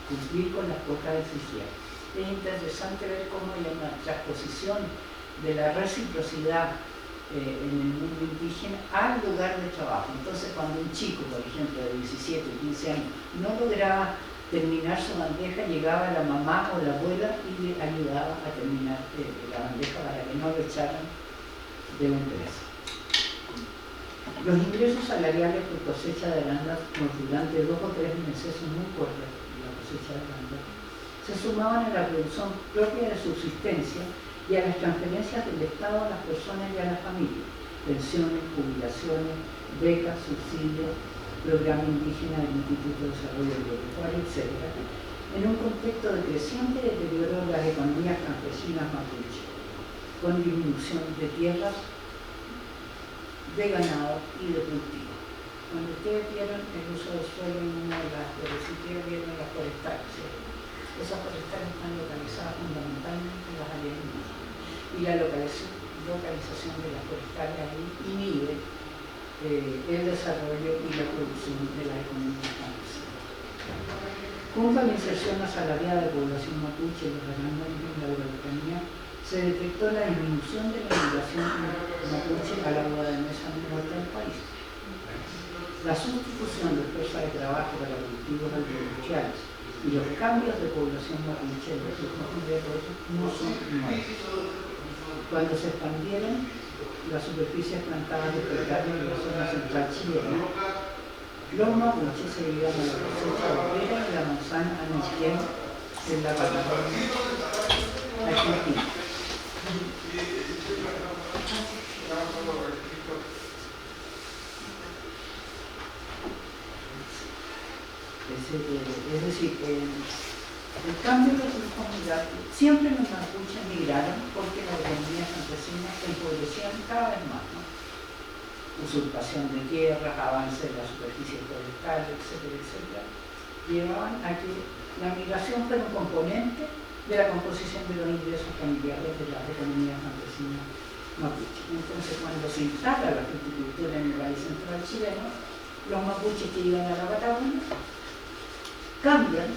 Speaker 2: cumplir con las cuotas exigidas. Es interesante ver cómo hay una transposición de la reciprocidad en el mundo indígena al lugar de trabajo. Entonces, cuando un chico, por ejemplo, de 17 o 15 años, no lograba terminar su bandeja, llegaba la mamá o la abuela y le ayudaba a terminar la bandeja para que no lo echaran de una empresa. Los ingresos salariales por cosecha de arándanos durante 2 o 3 meses son muy cortos, la cosecha de arándanos, se sumaban a la producción propia de subsistencia y a las transferencias del Estado a las personas y a las familias, pensiones, jubilaciones, becas, subsidios, programa indígena del Instituto de Desarrollo Agropecuario, etc., en un contexto de creciente deterioro de las economías campesinas mapuche, con disminución de tierras, de ganado y de cultivo. Cuando ustedes vieron el uso del suelo en una de las diapositivas, vieron las forestales, ¿cierto? Esas forestales están localizadas fundamentalmente en las áreas indígenas y la localización de las forestales ahí inhibe el desarrollo y la producción de la economía campesina. Junto a la inserción asalariada de población mapuche en los arándanos en la Araucanía, se detectó la disminución de la migración mapuche a la guadanesa en el norte del país. La sustitución de fuerza de trabajo para cultivos agroindustriales y los cambios de población mapuche en los últimos no son nuevos. Cuando se expandieron las superficies plantadas de precarios en la zona central chilena, los mapuches se dedican a la cosecha obrera y la manzana a Neuquén en la Patagonia argentina. Es decir, el cambio de los comunidades, siempre los mapuches migraron porque la economía campesina se empobrecían cada vez más, ¿no? Usurpación de tierras, avance de la superficie forestal, etcétera, etcétera, llevaban a que la migración fuera un componente de la composición de los ingresos familiares de las economías campesinas mapuches. Entonces, cuando se instala la fruticultura en el Valle Central chileno, los mapuches que iban a la Patagonia cambian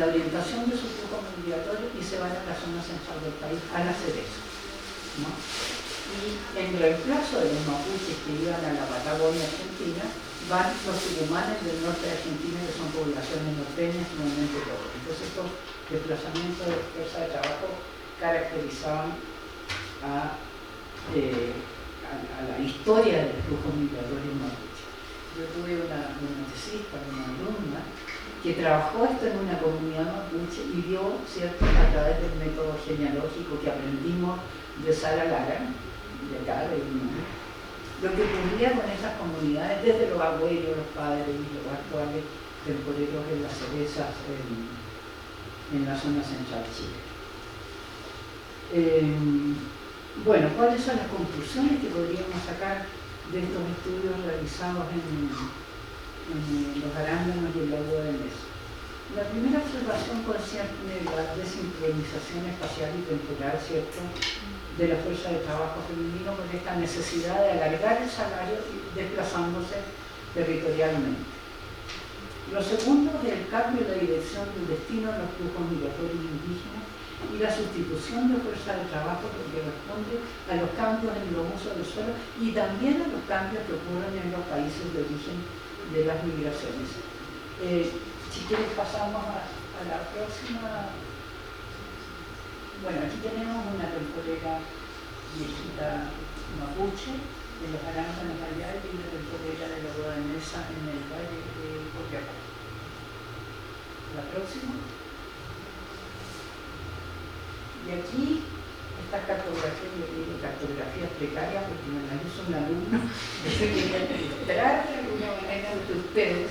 Speaker 2: la orientación de su flujo migratorio y se van a la zona central del país, a la Cereza, ¿no? Y en reemplazo de los mapuches que iban a la Patagonia argentina, van los tucumanes del norte de Argentina, que son poblaciones norteñas, normalmente pobres. Entonces estos desplazamientos de fuerza de trabajo caracterizaban a la historia del flujo migratorio mapuche. Yo tuve una tesista, una alumna, que trabajó esto en una comunidad mapuche y vio, ¿cierto?, a través del método genealógico que aprendimos de Sara Lara, de acá, de Lima, lo que ocurría con esas comunidades, desde los abuelos, los padres y los actuales temporeros en las cerezas en la zona central chilena. Bueno, ¿cuáles son las conclusiones que podríamos sacar de estos estudios realizados en los arándanos y el agua de mesa? La primera observación concierne la desincronización espacial y temporal, ¿cierto?, de la fuerza de trabajo femenino con esta necesidad de alargar el salario y desplazándose territorialmente. Lo segundo es el cambio de la dirección del destino de los flujos migratorios indígenas y la sustitución de fuerza de trabajo que responde a los cambios en los usos del suelo y también a los cambios que ocurren en los países de origen de las migraciones. Si quieres pasamos a la próxima. Bueno, aquí tenemos una temporera viejita mapuche de los arándanos allá y una temporera de la boda de mesa en el valle de Copiapó. La próxima. Y aquí estas cartografías, yo digo cartografías precarias porque me las hizo un alumno que quería ilustrar de alguna manera de ustedes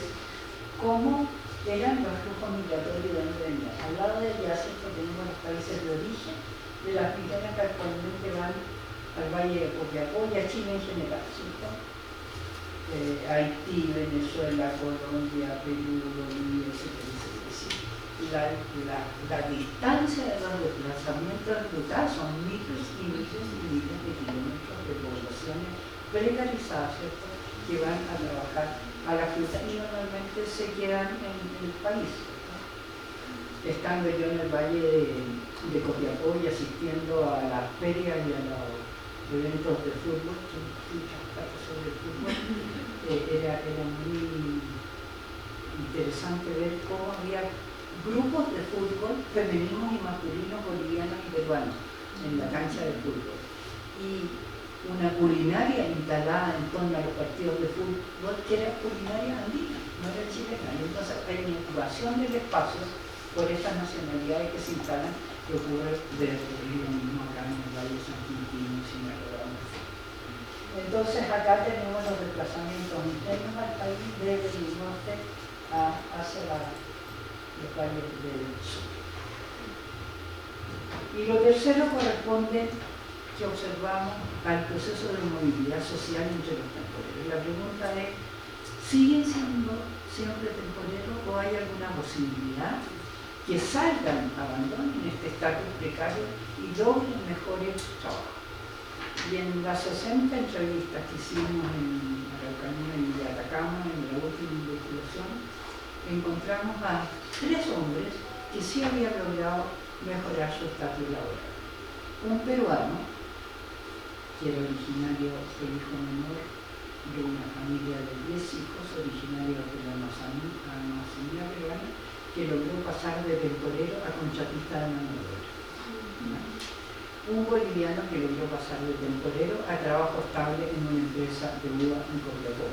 Speaker 2: cómo eran los flujos migratorios de donde venían. Al lado de allá siempre tenemos los países de origen de las migraciones que actualmente van al Valle de Copiapó y a Chile en general, ¿cierto? Haití, Venezuela, Colombia, Perú, Bolivia, etcétera. La distancia de los desplazamientos en ruta son miles y miles y miles de kilómetros de poblaciones precarizadas, ¿cierto?, que van a trabajar a la fruta y normalmente se quedan en el país, ¿no? Estando yo en el Valle de Copiapó y asistiendo a las ferias y a los eventos de fútbol, sobre el fútbol, era muy interesante ver cómo había grupos de fútbol femeninos y masculinos, bolivianos y peruanos en la cancha de fútbol. Y una culinaria instalada en torno a los partidos de fútbol que era culinaria andina, no era chilena. Y entonces hay una incubación del espacio por estas nacionalidades que se instalan, que ocurre desde lo mismo acá en el Valle San Quintino, Sinaloa. Entonces acá tenemos los desplazamientos internos al país desde el norte hacia los valles del sur. Y lo tercero corresponde que observamos al proceso de movilidad social entre los temporeros. La pregunta es, ¿siguen siendo siempre temporeros o hay alguna posibilidad que salgan, abandonen este estatus precario y logren mejores trabajos? Y en las 60 entrevistas que hicimos en Araucanía y Atacama, en la última investigación, encontramos a 3 hombres que sí habían logrado mejorar su estatus laboral. Un peruano, que era originario, el hijo menor de una familia de 10 hijos, originario de la Amazonía peruana, que logró pasar de temporero a contratista de mano de obra. un boliviano que logró pasar de temporero a trabajo estable en una empresa de uva en Copiapó,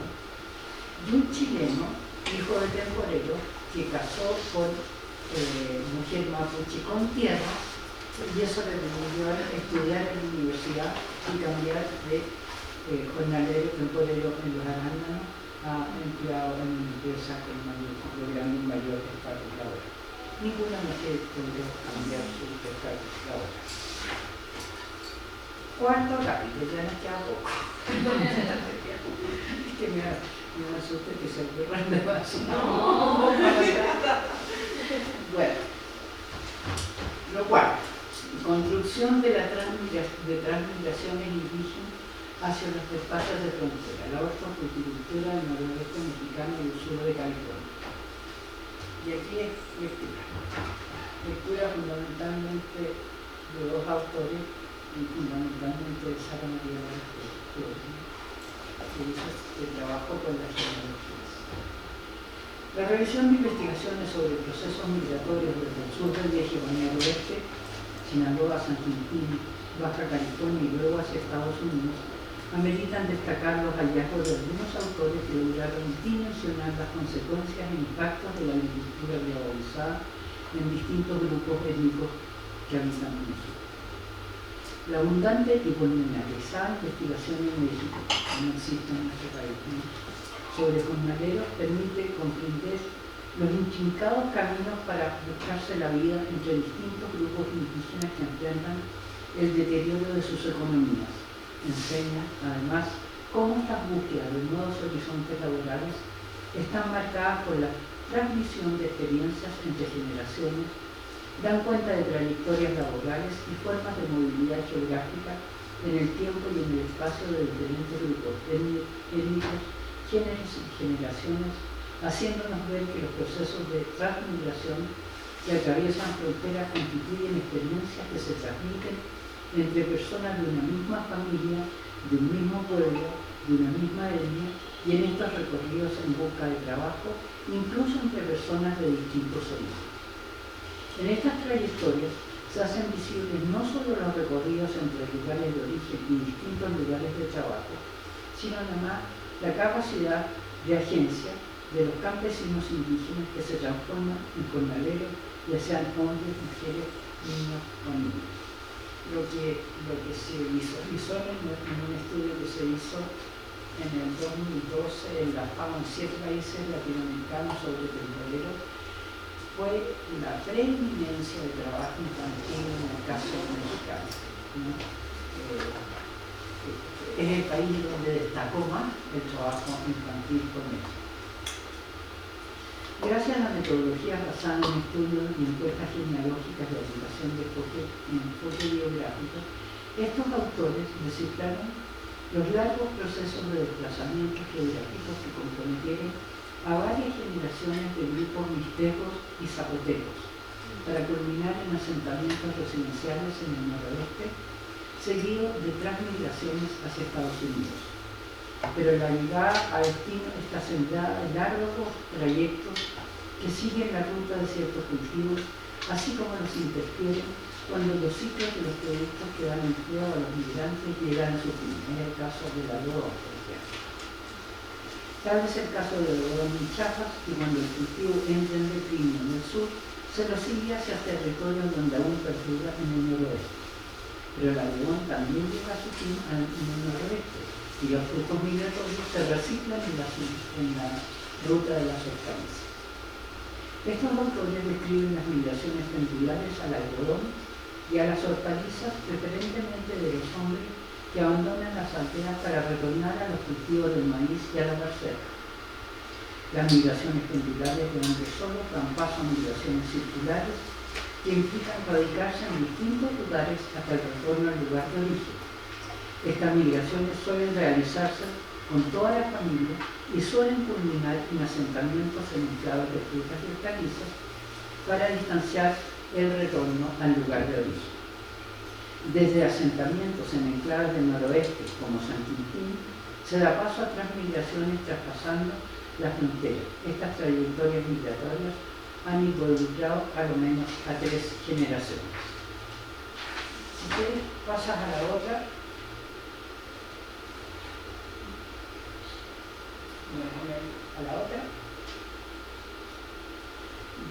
Speaker 2: y un chileno, hijo de temporero, que casó con mujer mapuche con tierra, y eso le permitió estudiar en la universidad y cambiar de jornalero temporero en los arándanos a empleado en una empresa logrando un mayor estatus laboral. Ninguna mujer podría cambiar su estatus laboral. Cuarto capítulo, ya nos queda poco. Es que me asusta que se ocurran de más. No. Bueno, lo cuarto, construcción de transmigraciones indígenas hacia los espacios de frontera, la hortofruticultura del noroeste mexicano y el sur de California. Y aquí es lectura fundamentalmente de dos autores, y fundamentalmente de Sara María Vázquez, que hizo el trabajo con las genealogías. La revisión de investigaciones sobre procesos migratorios desde el sur del hegemonía al oeste, Sinaloa, San Quintín, Baja California y luego hacia Estados Unidos, ameritan destacar los hallazgos de algunos autores que lograron dimensionar las consecuencias e impactos de la agricultura globalizada en distintos grupos étnicos que habitan en el sur. La abundante y pormenorizada investigación en México, que no existe en nuestro país, sobre jornaleros permite comprender los intrincados caminos para buscarse la vida entre distintos grupos indígenas que enfrentan el deterioro de sus economías. Enseña, además, cómo estas búsquedas de nuevos horizontes laborales están marcadas por la transmisión de experiencias entre generaciones, dan cuenta de trayectorias laborales y formas de movilidad geográfica en el tiempo y en el espacio de diferentes grupos étnicos, géneros y generaciones, haciéndonos ver que los procesos de transmigración que atraviesan fronteras constituyen experiencias que se transmiten entre personas de una misma familia, de un mismo pueblo, de una misma etnia, y en estos recorridos en busca de trabajo, incluso entre personas de distintos orígenes. En estas trayectorias se hacen visibles no solo los recorridos entre lugares de origen y distintos lugares de trabajo, sino además la capacidad de agencia de los campesinos indígenas que se transforman en jornaleros, ya sean hombres, mujeres, niños o niñas. Lo que se visualizó en un estudio que se hizo en el 2012 en la FAO en 7 países latinoamericanos sobre temporeros fue la preeminencia de trabajo infantil en el caso mexicano, ¿no? Es el país donde destacó más el trabajo infantil con México. Gracias a la metodología basada en estudios y encuestas genealógicas de aplicación de enfoque biográfico, estos autores descifraron los largos procesos de desplazamientos geográficos que comprometieron a varias generaciones de grupos mixtecos y zapotecos, para culminar en asentamientos residenciales en el noroeste, seguido de transmigraciones hacia Estados Unidos. Pero la llegada a destino está sembrada de largos trayectos que siguen la ruta de ciertos cultivos, así como los interfieren cuando los ciclos de los productos que dan empleo a los migrantes llegan a su fin. Es el caso del algodón, por ejemplo. Tal es el caso del algodón en Chiapas, que cuando el cultivo entra en declive en el sur, se lo sigue hacia territorios donde aún perdura en el noroeste. Pero el algodón también llega a su fin en el noroeste, y los flujos migratorios se reciclan en la ruta de las hortalizas. Estos autores describen las migraciones pendulares al algodón y a las hortalizas, preferentemente de los hombres que abandonan las aldeas para retornar a los cultivos del maíz y a la parcela. Las migraciones pendulares de hombres solos dan paso a migraciones circulares que implican radicarse en distintos lugares hasta el retorno al lugar de origen. Estas migraciones suelen realizarse con toda la familia y suelen culminar en asentamientos en enclaves de frutas y hortalizas para distanciar el retorno al lugar de origen. Desde asentamientos en enclaves del noroeste, como San Quintín, se da paso a transmigraciones traspasando la frontera. Estas trayectorias migratorias han involucrado a lo menos a 3 generaciones. quieres pasas a la otra. A la otra.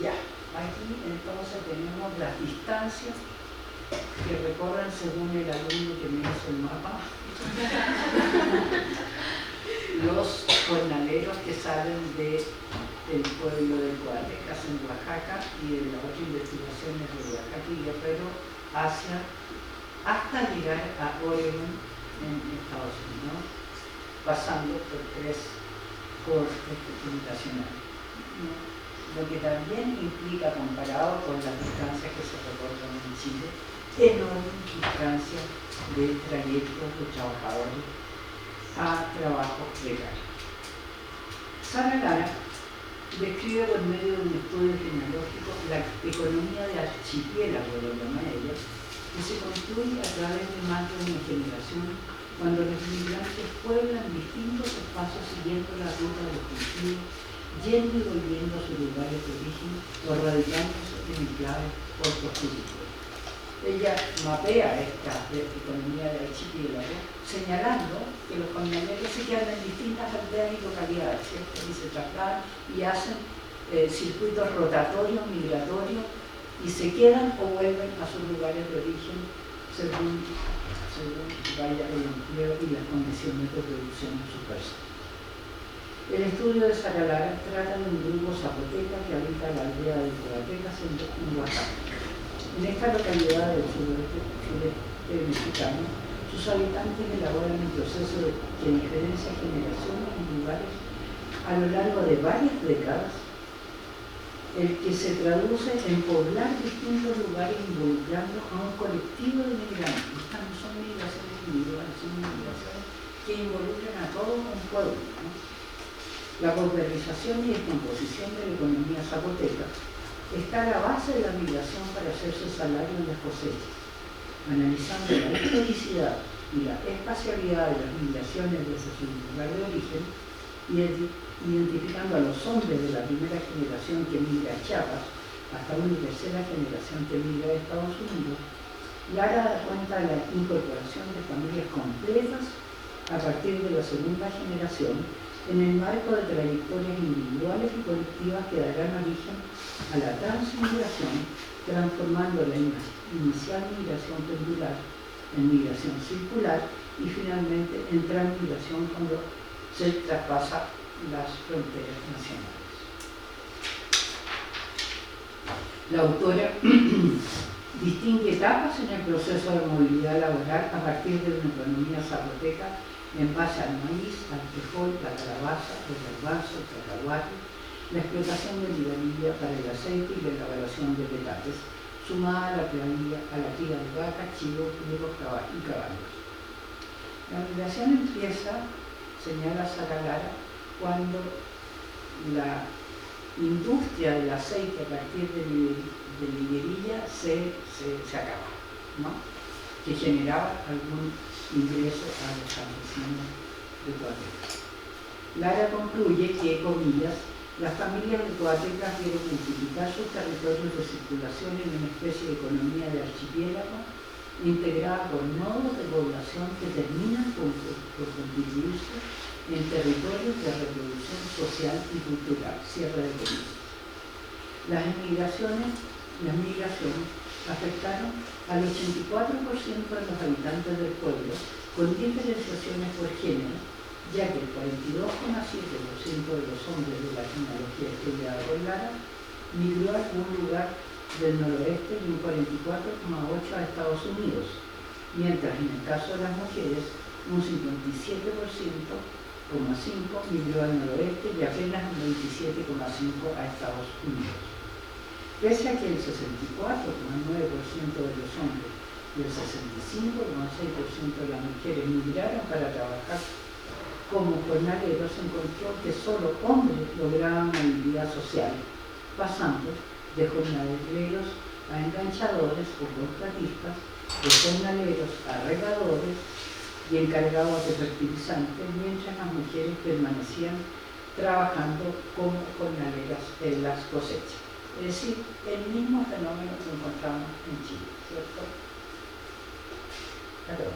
Speaker 2: Ya, aquí entonces tenemos las distancias que recorren según el alumno que me hizo el mapa. Los jornaleros que salen del pueblo de Coatecas en Oaxaca y de las otras investigaciones de Oaxaca y Guerrero hasta llegar a Oregon en Estados Unidos, pasando por 3 cortes fundacionales, lo que también implica, comparado con las distancias que se recorren en Chile, enormes distancias de trayectos de trabajadores a trabajos precarios. Sara Lara describe por medio de un estudio genealógico la economía de archipiélago, lo llama ella, que se construye a través de más de una generación cuando los migrantes pueblan distintos espacios siguiendo la ruta de los cultivos, yendo y volviendo a sus lugares de origen o radicándose en enclaves hortofrutícolas. Ella mapea esta economía de archipiélago, señalando que los jornaleros se quedan en distintas aldeas y localidades, ¿cierto? Y se trasladan y hacen circuitos rotatorios, migratorios, y se quedan o vuelven a sus lugares de origen según vaya el empleo y las condiciones de producción en su persona. El estudio de Sara Lara trata de un grupo zapoteca que habita la aldea de Coatecas en Oaxaca. En esta localidad del sureste mexicano, sus habitantes elaboran un proceso de diferencia de generaciones en lugares a lo largo de varias décadas, el que se traduce en poblar distintos lugares involucrando a un colectivo de migrantes. Estas no son migraciones individuales, son migraciones que involucran a todo un pueblo, ¿no? La pauperización y descomposición de la economía zapoteca está a la base de la migración para hacerse salario en las cosechas. Analizando la historicidad y la espacialidad de las migraciones desde su lugar de origen y identificando a los hombres de la primera generación que migra a Chiapas hasta una tercera generación que migra a Estados Unidos, Lara da cuenta de la incorporación de familias completas a partir de la segunda generación en el marco de trayectorias individuales y colectivas que darán origen a la transmigración, transformando la inicial migración pendular en migración circular y finalmente en transmigración cuando se traspasa las fronteras nacionales. La autora distingue etapas en el proceso de movilidad laboral a partir de una economía zapoteca en base al maíz, al frijol, la calabaza, el garbanzo, el cacahuate, la explotación de libanilla para el aceite y la elaboración de petates, sumada a la cría de vacas, chivos, burros y caballos. La migración empieza, señala Sara Lara, cuando la industria del aceite a partir de liguerilla se acaba, ¿no? Que generaba algún ingreso a los campesinos de Coatecas. Lara concluye que, comillas, las familias de Coatecas quieren multiplicar sus territorios de circulación en una especie de economía de archipiélago integrada por nodos de población que terminan por constituirse en territorios de reproducción social y cultural. Cierre de comillas. Las migraciones afectaron al 84% de los habitantes del pueblo, con diferenciaciones por género, ya que el 42,7% de los hombres de la genealogía estudiada por Lara migró a algún lugar del noroeste y un 44,8% a Estados Unidos, mientras en el caso de las mujeres un 57,5% migró al noroeste y apenas un 27,5% a Estados Unidos. Pese a que el 64,9% de los hombres y el 65,6% de las mujeres migraron para trabajar como jornaleros, se encontró que solo hombres lograban movilidad social, pasando de jornaleros a enganchadores o contratistas, de jornaleros a regadores y encargados de fertilizantes, mientras las mujeres permanecían trabajando como jornaleras en las cosechas. Es decir, el mismo fenómeno que encontramos en Chile, ¿cierto? Perdón.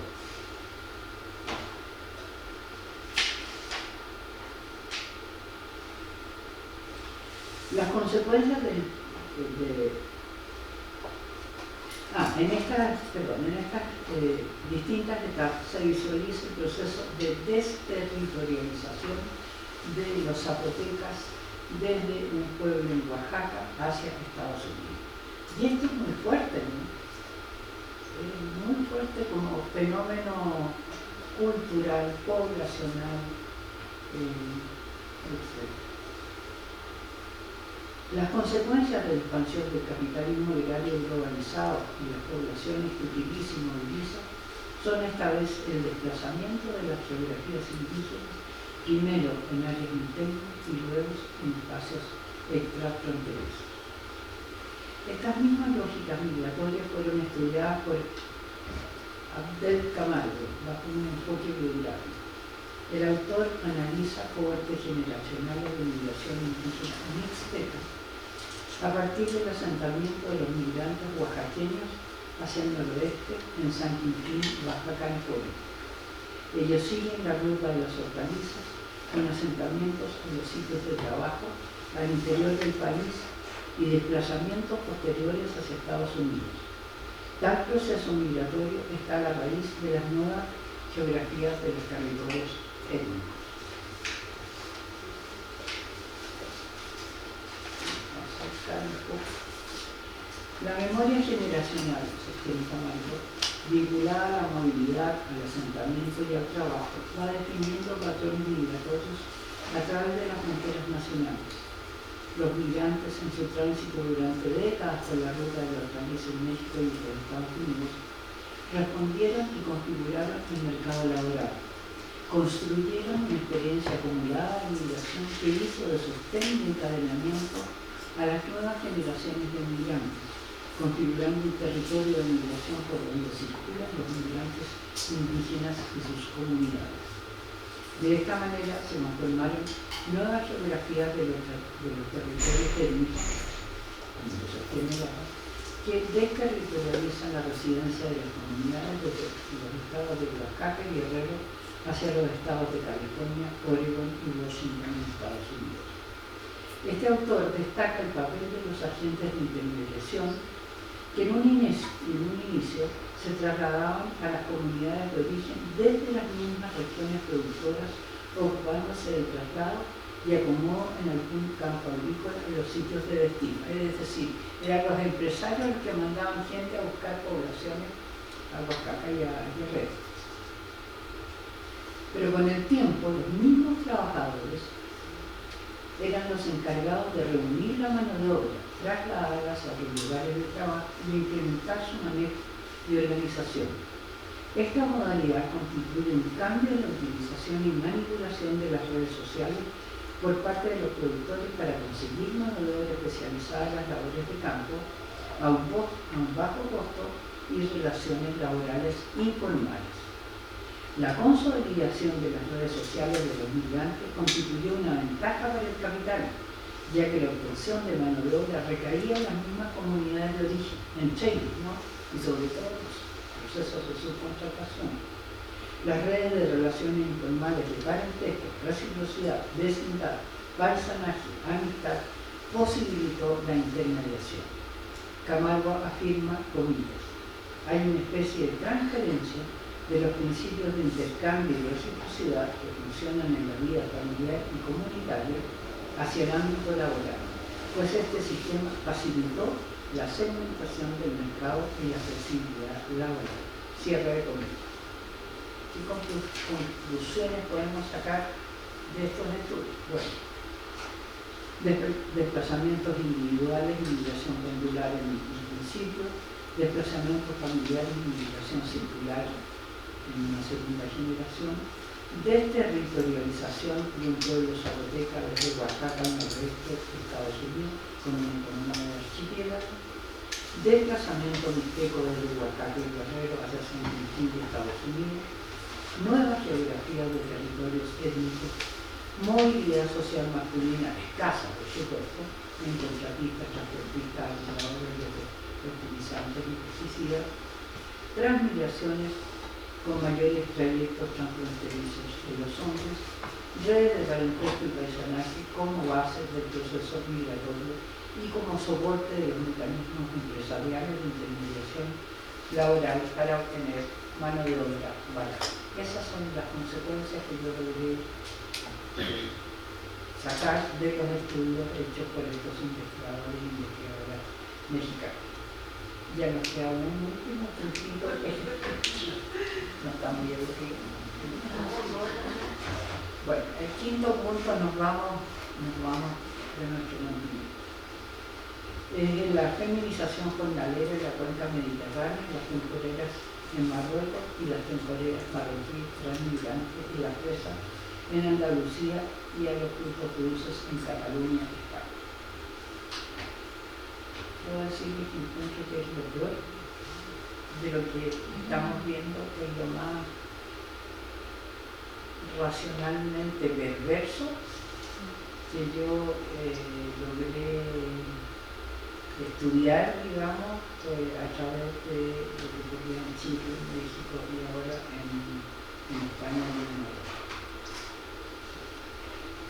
Speaker 2: Las consecuencias en estas distintas etapas se visualiza el proceso de desterritorialización de los zapotecas desde un pueblo en Oaxaca hacia Estados Unidos. Y esto es muy fuerte, ¿no? Muy fuerte como fenómeno cultural, poblacional, etc. Las consecuencias de la expansión del capitalismo agrario globalizado y las poblaciones que utiliza y moviliza son esta vez el desplazamiento de las geografías indígenas, primero en áreas internas y luego en espacios extrafronterizos. Estas mismas lógicas migratorias fueron estudiadas por Abdel Camargo bajo un enfoque biográfico. El autor analiza cohorte generacional de migración indígena mixteca a partir del asentamiento de los migrantes oaxaqueños hacia el noroeste en San Quintín, Baja California. Ellos siguen la ruta de las hortalizas con asentamientos en los sitios de trabajo al interior del país y desplazamientos posteriores hacia Estados Unidos. Tal proceso migratorio está a la raíz de las nuevas geografías de los territorios étnicos. La memoria generacional, sostiene Camargo, vinculada a la movilidad, al asentamiento y al trabajo, va definiendo patrones migratorios a través de las fronteras nacionales. Los migrantes en su tránsito durante décadas por la ruta de los países en México y los Estados Unidos respondieron y configuraron el mercado laboral. Construyeron una experiencia acumulada de migración que hizo de sostén y encadenamiento a las nuevas generaciones de migrantes, configurando un territorio de migración por donde circulan los migrantes indígenas y sus comunidades. De esta manera se conformaron nuevas geografías de los territorios étnicos, como se sostiene abajo, que desterritorializan la residencia de las comunidades de los estados de Oaxaca y Guerrero hacia los estados de California, Oregon y Washington en Estados Unidos. Este autor destaca el papel de los agentes de intermediación que en un inicio se trasladaban a las comunidades de origen desde las mismas regiones productoras, ocupándose del traslado y acomodo en algún campo agrícola en los sitios de destino. Es decir, eran los empresarios los que mandaban gente a buscar poblaciones a Oaxaca y a Guerrero. Pero con el tiempo, los mismos trabajadores eran los encargados de reunir la mano de obra, trasladarlas a los lugares de trabajo y implementar su manejo y organización. Esta modalidad constituye un cambio en la utilización y manipulación de las redes sociales por parte de los productores para conseguir mano de obra especializada en las labores de campo a un bajo costo y relaciones laborales informales. La consolidación de las redes sociales de los migrantes constituyó una ventaja para el capital, ya que la obtención de mano de obra recaía en las mismas comunidades de origen, entre ellos, ¿no? Y sobre todo los procesos de subcontratación. Las redes de relaciones informales de parentesco, reciprocidad, vecindad, paisanaje, amistad, posibilitó la intermediación. Camargo afirma, comillas, hay una especie de transferencia de los principios de intercambio y reciprocidad que funcionan en la vida familiar y comunitaria hacia el ámbito laboral, pues este sistema facilitó la segmentación del mercado y la flexibilidad laboral. Cierre de comillas. ¿Qué conclusiones podemos sacar de estos estudios? Bueno, desplazamientos individuales, migración pendular en principio, desplazamientos familiares y migración circular en una segunda generación, desterritorialización de un pueblo zapoteca desde Oaxaca al noroeste de Estados Unidos con una economía de archipiélago, desplazamiento mixteco desde Oaxaca y Guerrero hacia San Quintín de Estados Unidos, nueva geografía de territorios étnicos, movilidad social masculina escasa, por supuesto, en contratistas, transportistas, agricultores, fertilizantes y pesticidas, transmigraciones con mayores trayectos transfronterizos de los hombres, redes de parentesco y paisanaje como bases del proceso migratorio y como soporte de los mecanismos empresariales de intermediación laboral para obtener mano de obra barata. Esas son las consecuencias que yo logré sacar de los estudios hechos por estos investigadores y investigadoras mexicanos. Ya nos queda un último puntito que no está muy aburrido. Bueno, el quinto punto nos vamos de nuestro continente. La feminización jornalera en la cuenca mediterránea, las temporeras en Marruecos y las temporeras marroquíes transmigrantes y la fresa en Andalucía y a los frutos dulces en Cataluña, España. Puedo decirles que encuentro que es lo peor de lo que estamos viendo, que es lo más racionalmente perverso que yo logré estudiar, digamos, a través de lo que ocurría en Chile, en México y ahora en España y en Europa.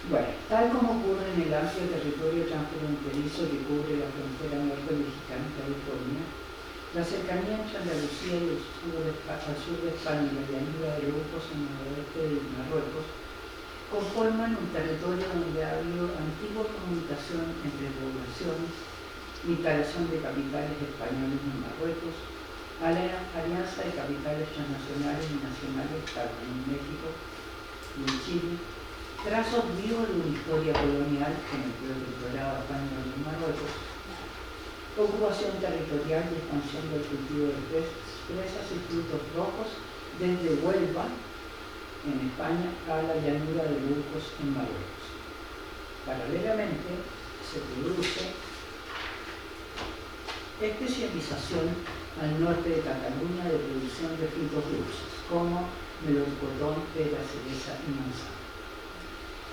Speaker 2: Bueno, tal como ocurre en el amplio territorio transfronterizo que cubre la frontera norte mexicana y California, la cercanía entre Andalucía y el sur de España y la llanura de Locos en el noroeste de Marruecos conforman un territorio donde ha habido antigua comunicación entre poblaciones, instalación de capitales españoles en Marruecos, alianza de capitales transnacionales y nacionales tanto en México y en Chile, trazos vivos de una historia colonial con el protectorado español en Marruecos, ocupación territorial y expansión del cultivo de fresas y frutos rojos desde Huelva, en España, a la llanura de Burgos, en Marruecos. Paralelamente, se produce especialización al norte de Cataluña de producción de frutos dulces, como melocotón, pera, cereza y manzana.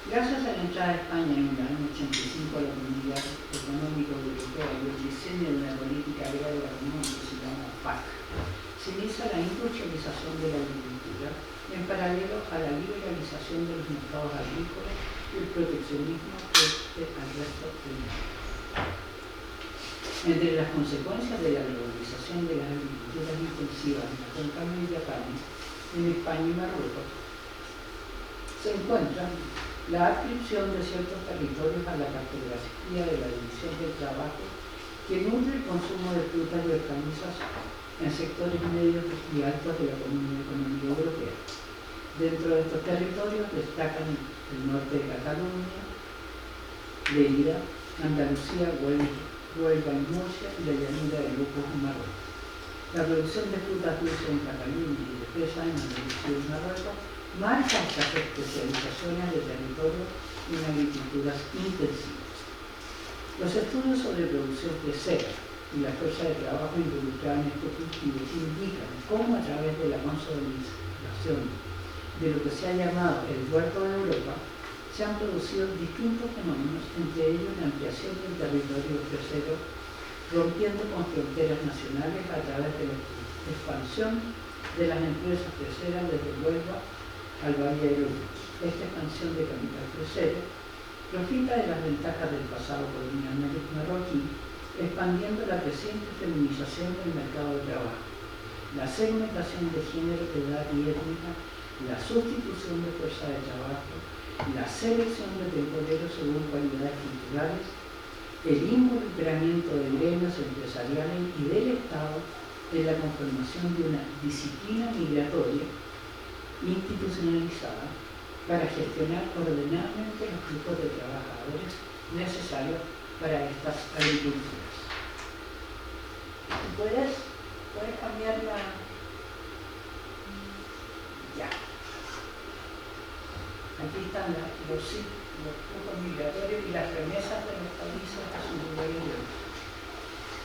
Speaker 2: Gracias a la entrada de España en el año 85 a la Comunidad Económica Europea y el diseño de una política agraria común que se llama PAC, se inicia la industrialización de la agricultura en paralelo a la liberalización de los mercados agrícolas y el proteccionismo frente al resto del mundo. Entre las consecuencias de la globalización de las agriculturas intensivas en la cuenca mediterránea, en España y Marruecos, se encuentra la adscripción de ciertos territorios a la cartografía de la división del trabajo que nutre el consumo de frutas y hortalizas en sectores medios y altos de la economía europea. Dentro de estos territorios destacan el norte de Cataluña, Lleida, Andalucía, Huelva y Murcia y la llanura de Locos en Marruecos. La producción de frutas dulces en Cataluña y de fresa en Andalucía y Marruecos marca estas especializaciones de territorio en agriculturas intensivas. Los estudios sobre producción fresera y la fuerza de trabajo involucrada en estos cultivos indican cómo a través de la consolidación de lo que se ha llamado el huerto de Europa se han producido distintos fenómenos, entre ellos la ampliación del territorio fresero, rompiendo con fronteras nacionales a través de la expansión de las empresas freseras desde Huelva al Valle de los Ríos. Esta expansión de capital fresero profita de las ventajas del pasado colonial marroquí, expandiendo la creciente feminización del mercado de trabajo, la segmentación de género, edad y étnica, la sustitución de fuerza de trabajo, la selección de temporeros según cualidades culturales, el involucramiento de gremios empresariales y del Estado en la conformación de una disciplina migratoria institucionalizada para gestionar ordenadamente los flujos de trabajadores necesarios para estas agriculturas. ¿Puedes cambiar la...? Ya. Aquí están los flujos migratorios y las remesas de los países a sus lugares de origen.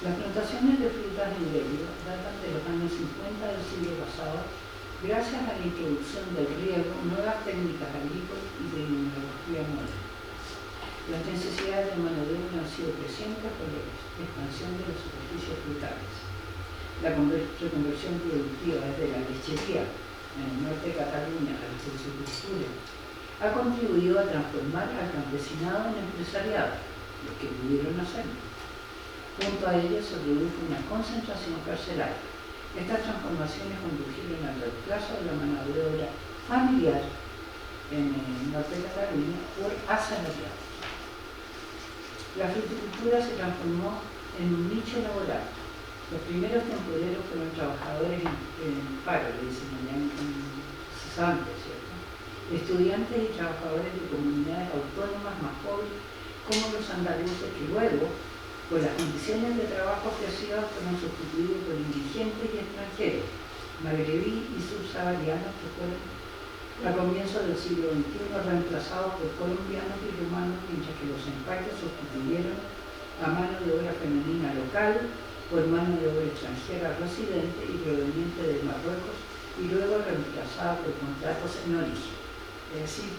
Speaker 2: Las plantaciones de frutas en Lleida datan de los años 50 del siglo pasado gracias a la introducción del riego, nuevas técnicas agrícolas y de tecnología moderna. Las necesidades de mano de obra han sido crecientes por la expansión de las superficies frutales. La reconversión productiva desde la lechería en el norte de Cataluña, a la silvicultura, ha contribuido a transformar al campesinado en empresariado, lo que pudieron hacer. Junto a ello se produjo una concentración carcelaria. Estas transformaciones condujeron al reemplazo de la mano de obra familiar en el norte de Cataluña por asalariados. La fruticultura se transformó en un nicho laboral. Los primeros temporeros fueron trabajadores en paro, le dicen allá en cesantes, ¿cierto? Estudiantes y trabajadores de comunidades autónomas más pobres, como los andaluces, que luego, por las condiciones de trabajo ofrecidas, fueron sustituidos por indigentes y extranjeros, magrebí y subsaharianos, que fueron a comienzos del siglo XXI reemplazados por colombianos y rumanos, mientras que los empaites sustituyeron a mano de obra femenina local por mano de obra extranjera residente y proveniente de Marruecos, y luego reemplazada por contratos en origen. Es decir,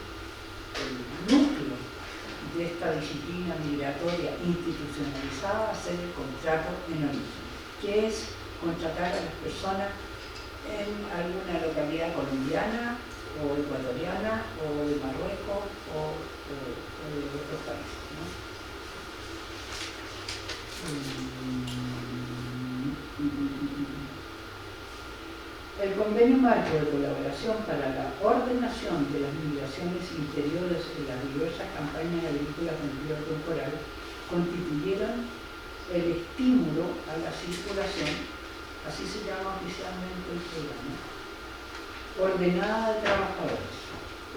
Speaker 2: el núcleo de esta disciplina migratoria institucionalizada va a ser el contrato en origen, que es contratar a las personas en alguna localidad colombiana o ecuatoriana o de Marruecos o de otros países, ¿no? El convenio marco de colaboración para la ordenación de las migraciones interiores en las diversas campañas agrícolas de empleo temporal constituyeron el estímulo a la circulación, así se llama oficialmente el programa, ordenada de trabajadores.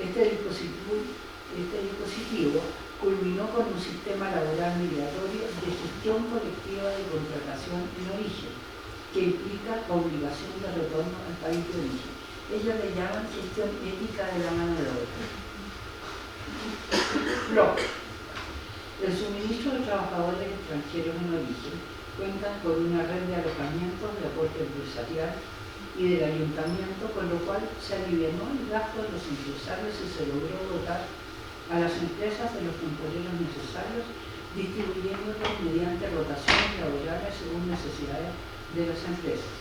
Speaker 2: Este dispositivo culminó con un sistema laboral migratorio de gestión colectiva de contratación en origen, que implica obligación de retorno al país de origen. Ellos le llaman gestión ética de la mano de obra. El suministro de trabajadores extranjeros en origen cuentan con una red de alojamientos de aporte empresarial y del ayuntamiento, con lo cual se alivianó el gasto de los empresarios y se logró dotar a las empresas de los temporeros necesarios, distribuyéndolos mediante rotaciones laborales según necesidades de las empresas.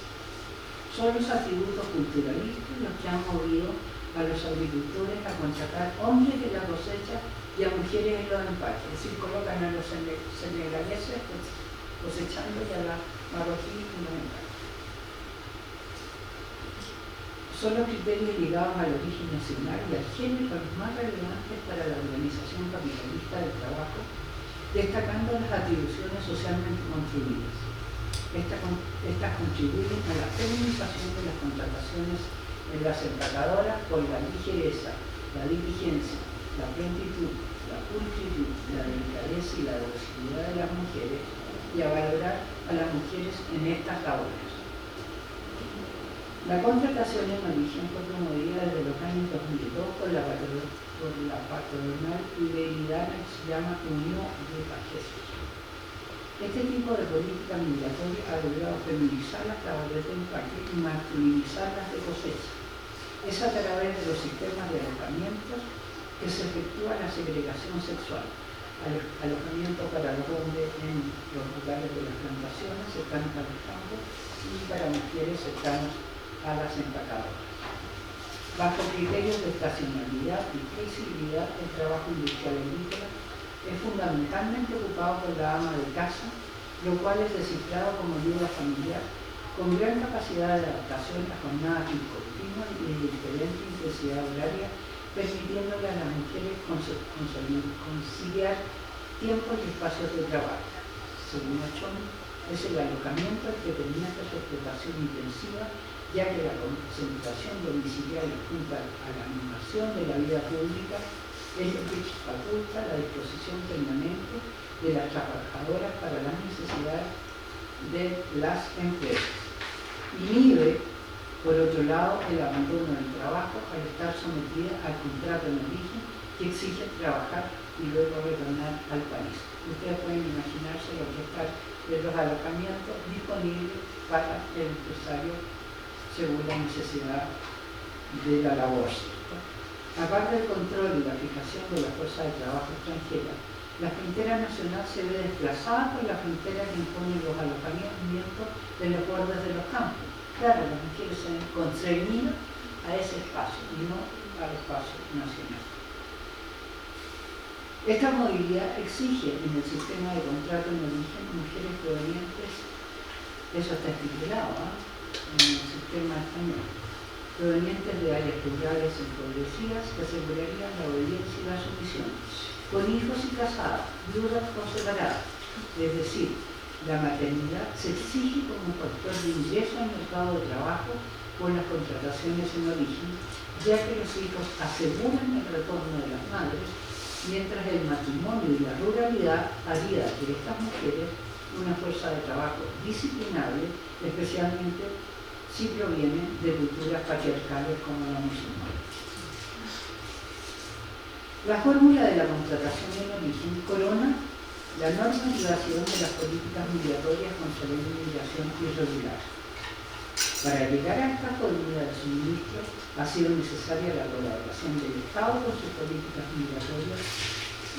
Speaker 2: Son los atributos culturalistas los que han movido a los agricultores a contratar hombres de la cosecha y a mujeres en los empaques, es decir, colocan a los senegaleses cosechando y a las marroquíes en los empaques. Son los criterios ligados al origen nacional y al género los más relevantes para la organización capitalista del trabajo, destacando las atribuciones socialmente construidas. Estas contribuyen a la feminización de las contrataciones en las empacadoras por la ligereza, la diligencia, la prontitud, la pulcritud, la delicadeza y la docilidad de las mujeres, y a valorar a las mujeres en estas labores. La contratación en origen fue promovida desde los años 2002 por la patronal iberoamericana que se llama Unión de Países. Este tipo de política migratoria ha logrado feminizar las labores de empaque y masculinizar las de cosecha. Es a través de los sistemas de alojamientos que se efectúa la segregación sexual. Alojamiento para los hombres en los lugares de las plantaciones cercanos a los campos y para mujeres cercanas a las empacadoras. Bajo criterios de estacionalidad y flexibilidad, el trabajo industrial agrícola es fundamentalmente ocupado por la ama de casa, lo cual es descifrado como ayuda familiar, con gran capacidad de adaptación a jornadas discontinuas y de diferente intensidad horaria, permitiéndole a las mujeres conciliar tiempos y espacios de trabajo. Según Achón, es el alojamiento el que permite su explotación intensiva, ya que la concentración domiciliaria junto a la animación de la vida pública es lo que faculta la disposición permanente de las trabajadoras para las necesidades de las empresas. Inhibe, por otro lado, el abandono del trabajo al estar sometida al contrato en origen que exige trabajar y luego retornar al país. Ustedes pueden imaginarse lo que está de los alojamientos disponibles para el empresario según la necesidad de la labor. Aparte del control y la fijación de la fuerza de trabajo extranjera, la frontera nacional se ve desplazada por la frontera que impone los alojamientos de los bordes de los campos. Claro, las mujeres se ven constreñidas a a ese espacio y no al espacio nacional. Esta movilidad exige en el sistema de contrato en origen mujeres provenientes, eso está estipulado en el sistema español, provenientes de áreas rurales empobrecidas que asegurarían la obediencia y la sumisión, con hijos y casadas, viudas o separadas. Es decir, la maternidad se exige como factor de ingreso al mercado de trabajo por las contrataciones en origen, ya que los hijos aseguran el retorno de las madres, mientras el matrimonio y la ruralidad haría de estas mujeres una fuerza de trabajo disciplinable, especialmente si provienen de culturas patriarcales como la musulmana. La fórmula de la contratación en origen corona la normalización de las políticas migratorias contra la inmigración irregular. Para llegar a esta fórmula de suministro ha sido necesaria la colaboración del Estado con sus políticas migratorias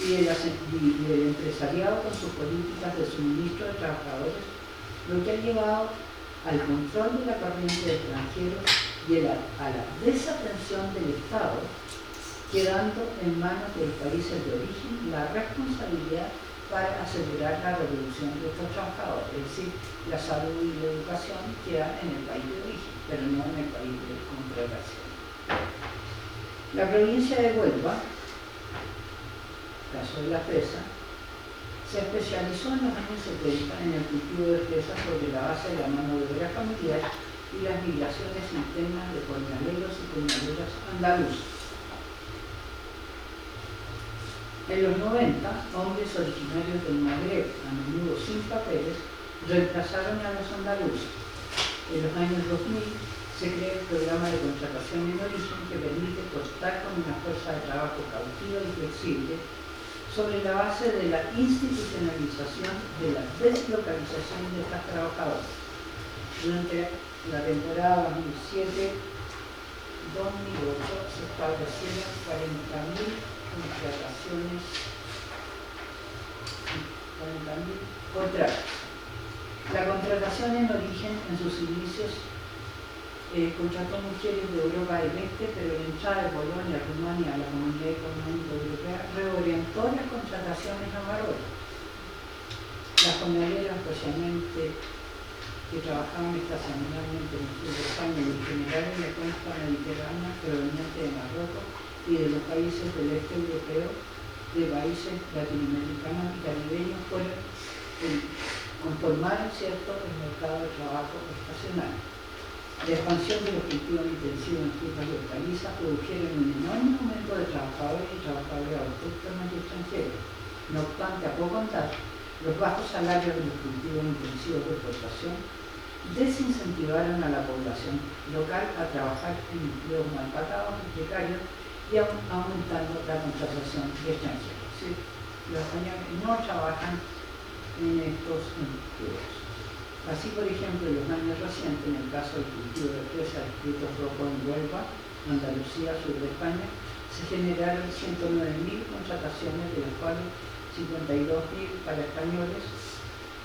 Speaker 2: y del empresariado con sus políticas de suministro de trabajadores, lo que ha llevado al control de la corriente de extranjeros y a la desatención del Estado, quedando en manos de los países de origen la responsabilidad para asegurar la reproducción de estos trabajadores, es decir, la salud y la educación quedan en el país de origen, pero no en el país de contratación. La provincia de Huelva, caso de la fresa, se especializó en los años 70 en el cultivo de fresas sobre la base de la mano de obra familiar y las migraciones internas de jornaleros y jornaleras andaluces. En los 90, hombres originarios del Magreb, a menudo sin papeles, reemplazaron a los andaluces. En los años 2000 se crea el programa de contratación en origen que permite contar con una fuerza de trabajo cautiva y flexible sobre la base de la institucionalización de la deslocalización de estas trabajadoras. Durante la temporada 2007-2008 se establecieron 40.000 contrataciones, 40.000 contratos. La contratación en origen en sus inicios contrató mujeres de Europa del Este, pero la entrada de Polonia, Rumania a la Comunidad Económica Europea reorientó las contrataciones a Marruecos. Las jornaleras, especialmente que trabajaban estacionalmente en el sur de España y en general en la costa mediterránea proveniente de Marruecos y de los países del este europeo, de países latinoamericanos y caribeños, conformaron el mercado de trabajo estacional. La expansión de los cultivos intensivos en frutas y hortalizas produjeron un enorme aumento de trabajadores y trabajadoras autóctonas y extranjeros. No obstante, a poco andar, los bajos salarios de los cultivos intensivos de exportación desincentivaron a la población local a trabajar en empleos mal pagados y precarios y aumentando la contratación de extranjeros. ¿Sí? Los españoles no trabajan en estos empleos. Así, por ejemplo, en los años recientes, en el caso del cultivo de fresa de frutos rojos en Huelva, Andalucía, sur de España, se generaron 109.000 contrataciones, de las cuales 52.000 para españoles,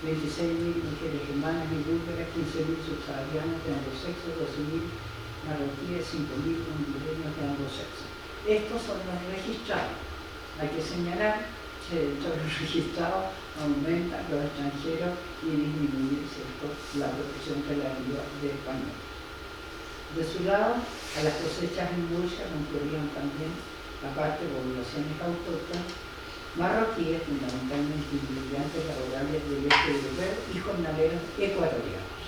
Speaker 2: 26.000 mujeres rumanas y búlgaras, 15.000 subsaharianas de ambos sexos, 12.000 marroquíes, 5.000 hondureños de ambos sexos. Estos son los registrados. Hay que señalar que dentro de los registrados aumentan los extranjeros y disminuye, ¿cierto?, la protección relativa de español. De su lado, a las cosechas en Murcia concurrían también, aparte de poblaciones autóctonas, marroquíes, fundamentalmente inmigrantes laborales del este europeo y jornaleros ecuatorianos.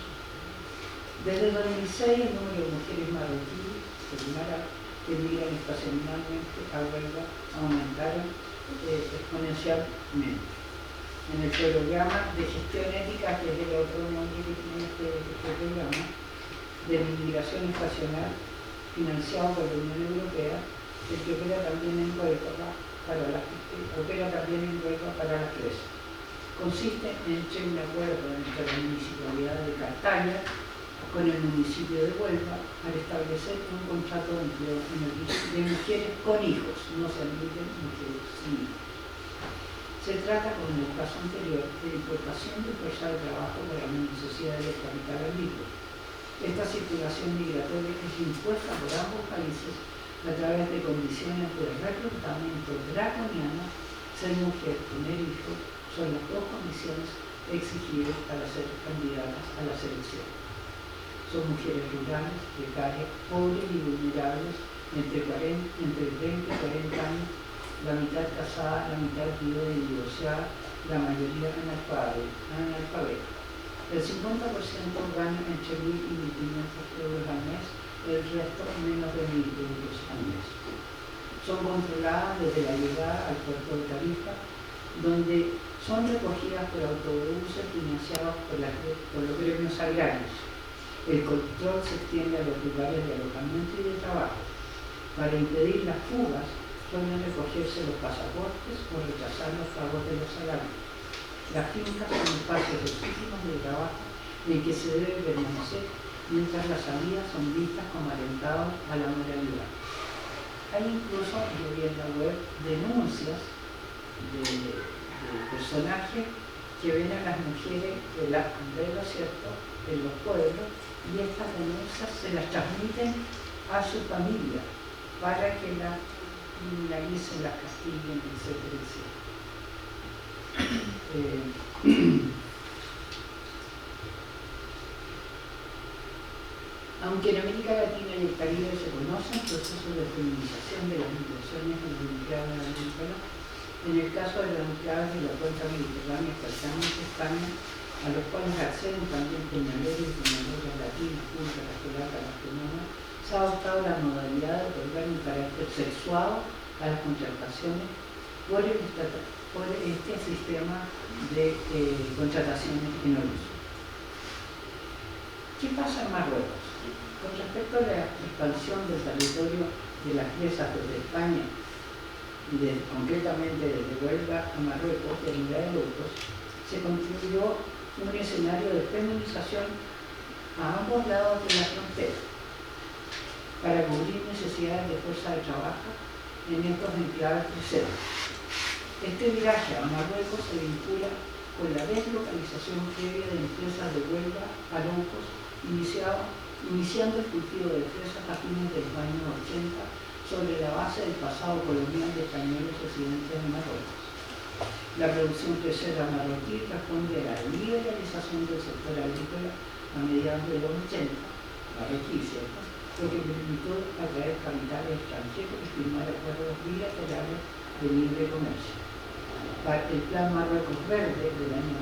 Speaker 2: Desde 2006, el número de mujeres marroquíes que migran estacionalmente a Huelva aumentaron exponencialmente. En el programa de gestión ética, que es el otro nombre que tiene este programa, de migración estacional financiado por la Unión Europea, el que opera también en Huelva para las presas. Consiste en un acuerdo entre la Municipalidad de Cartagena con el municipio de Huelva al establecer un contrato de empleo de mujeres con hijos, no se admiten mujeres sin hijos. Se trata, como en el caso anterior, de importación de fuerza de trabajo para las necesidades del capital agrícola. Esta circulación migratoria es impuesta por ambos países a través de condiciones de reclutamiento draconiano. Ser mujer, tener hijos, son las dos condiciones exigidas para ser candidatas a la selección. Son mujeres rurales, precarias, pobres y vulnerables, entre 20 y 40 años, la mitad casada, la mitad viuda y divorciada, la mayoría analfabeta. El 50% gana entre 1.000 y 1.500 euros al mes, el resto menos de 1.000 euros al mes. Son controladas desde la llegada al puerto de Tarifa, donde son recogidas por autobuses financiados por los gremios agrarios. El control se extiende a los lugares de alojamiento y de trabajo. Para impedir las fugas, suelen recogerse los pasaportes o rechazar los pagos de los salarios. Las fincas son espacios legítimos de trabajo en que se debe permanecer, mientras las salidas son vistas como atentados a la moralidad. Hay incluso, yo vi en la web, denuncias de personajes que ven a las mujeres de lo cierto en los pueblos, y estas denuncias se las transmiten a su familia para que la criminalicen, las castiguen, etc. Aunque en América Latina y el Caribe se conocen procesos de feminización de las migraciones en los enclaves agrícolas, en el caso de los enclaves de la cuenca mediterránea, especialmente España, a los cuales acceden también peñaleros y peñaleras latinas, pulcas, las polacas, las peruanas, se ha adoptado la modalidad de otorgar un carácter sexuado a las contrataciones por este sistema de contrataciones en uso. ¿Qué pasa en Marruecos? Con respecto a la expansión del territorio de las presas desde España, y concretamente desde Huelva a Marruecos y a Milán de Locos, se construyó un escenario de feminización a ambos lados de la frontera para cubrir necesidades de fuerza de trabajo en estos enclaves cruceros. Este viraje a Marruecos se vincula con la deslocalización previa de empresas de Huelva a Locos, iniciando el cultivo de fresas a fines de los años 80 sobre la base del pasado colonial de españoles residentes en Marruecos. La producción fresera marroquí responde a la liberalización del sector agrícola a mediados de los 80, marroquí, ¿cierto?, lo que permitió atraer capitales extranjeros y firmar acuerdos bilaterales de libre comercio. El Plan Marruecos Verde del año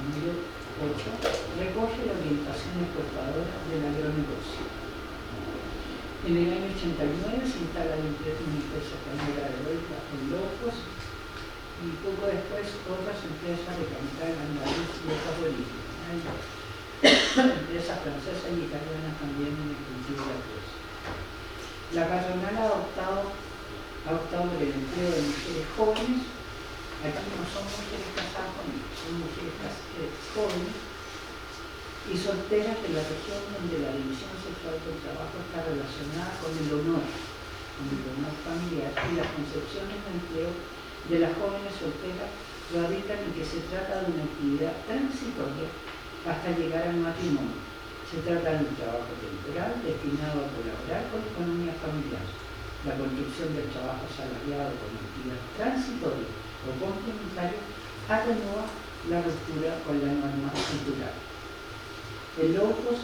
Speaker 2: 2008 recoge la orientación exportadora del agronegocio. En el año 89 se instala una empresa española de Huelva en Locos, y poco después otras empresas de capital andaluz y otras bolivianas. Hay empresas francesas y italianas también en el cultivo de la fresa. La patronal ha optado por el empleo de mujeres jóvenes. Aquí no son mujeres casadas con hijos, son mujeres jóvenes y solteras de la región donde la división sexual del trabajo está relacionada con el honor familiar, y las concepciones de empleo de las jóvenes solteras radican en que se trata de una actividad transitoria hasta llegar al matrimonio. Se trata de un trabajo temporal destinado a colaborar con la economía familiar. La construcción del trabajo asalariado como actividad transitoria o complementario atenúa la ruptura con la norma cultural. En Locos,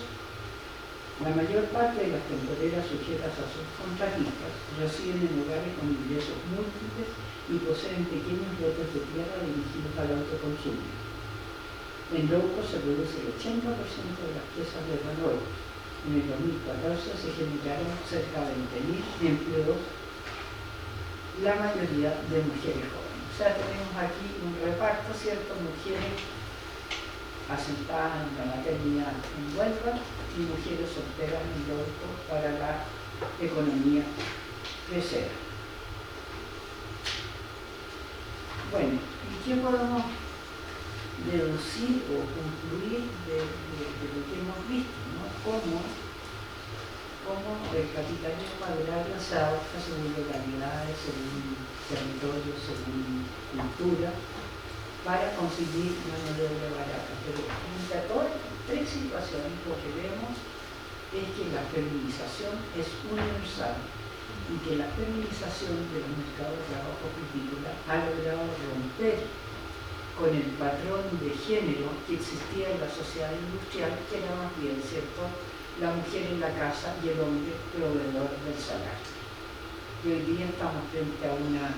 Speaker 2: la mayor parte de las temporeras sujetas a sus contratistas residen en hogares con ingresos múltiples y poseen pequeños lotes de tierra dirigidos al autoconsumo. En Locos se produce el 80% de las presas de Marruecos. En el 2014 se generaron cerca de 20.000 empleos, la mayoría de mujeres jóvenes. O sea, tenemos aquí un reparto, ¿cierto? Mujeres asentadas en la maternidad en Huelva y mujeres solteras en Locos para la economía fresera. Bueno, ¿y qué podemos deducir o concluir de lo que hemos visto, ¿no? Cómo el capitalismo agrario se adopta según localidades, según territorio, según cultura, para conseguir mano de obra barata. Pero frente a todas estas tres situaciones, lo que vemos es que la feminización es universal y que la feminización de los mercados de trabajo agrícola ha logrado romper con el patrón de género que existía en la sociedad industrial, que era más bien, ¿cierto?, la mujer en la casa y el hombre proveedor del salario. Y hoy día estamos frente a una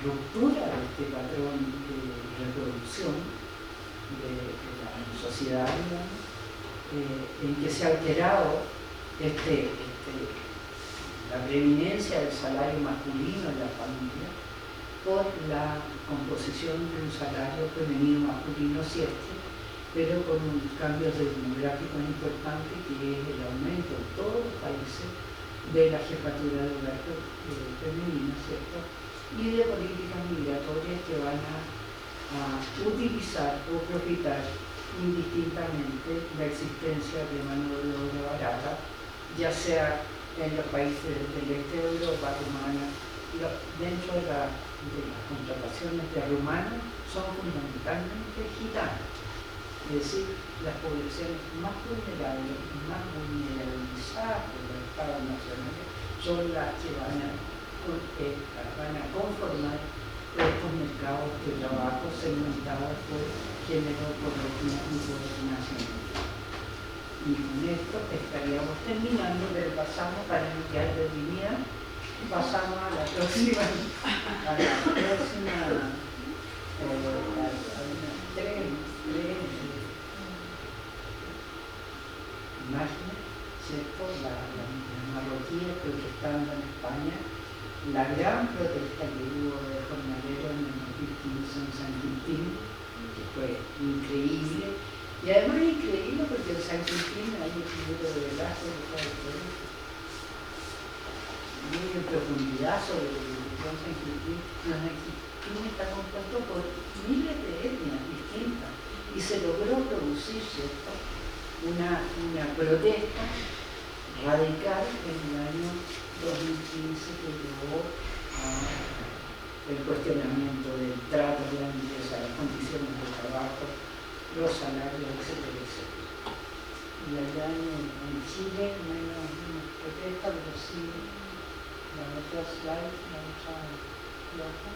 Speaker 2: ruptura de este patrón de reproducción de la sociedad, digamos, en que se ha alterado la preeminencia del salario masculino en la familia por la composición de un salario femenino masculino, cierto, pero con un cambio demográfico importante, que es el aumento en todos los países de la jefatura de hogar femenina, ¿cierto?, y de políticas migratorias que van a utilizar o profitar indistintamente la existencia de mano de obra barata, ya sea en los países del este de Europa, Rumania. Dentro de las contrataciones de rumanos son fundamentalmente gitanos, es decir, las poblaciones más vulnerables y más vulnerabilizadas por los estados nacionales son las que van a conformar estos mercados de trabajo segmentados por género, por etnia y por nacionalidad. Y con esto estaríamos terminando, pero pasamos, para no quedar definida, pasamos a la próxima tres imágenes, ¿cierto? La marroquí protestando en España, la gran protesta que hubo de jornaleros en el 2015 en San Quintín, que fue increíble, y además increíble porque en San Quintín hay un libro de Velázquez que está muy en profundidad sobre la religión San Quintín. San Quintín está compuesto por miles de etnias distintas y se logró producir, ¿cierto?, una protesta radical en el año 2015 que llevó al cuestionamiento del trato de la empresa, las condiciones de trabajo, los salarios, etcétera, etcétera. Y allá en Chile, menos protesta, pero sí, la otra slide, la otra placa,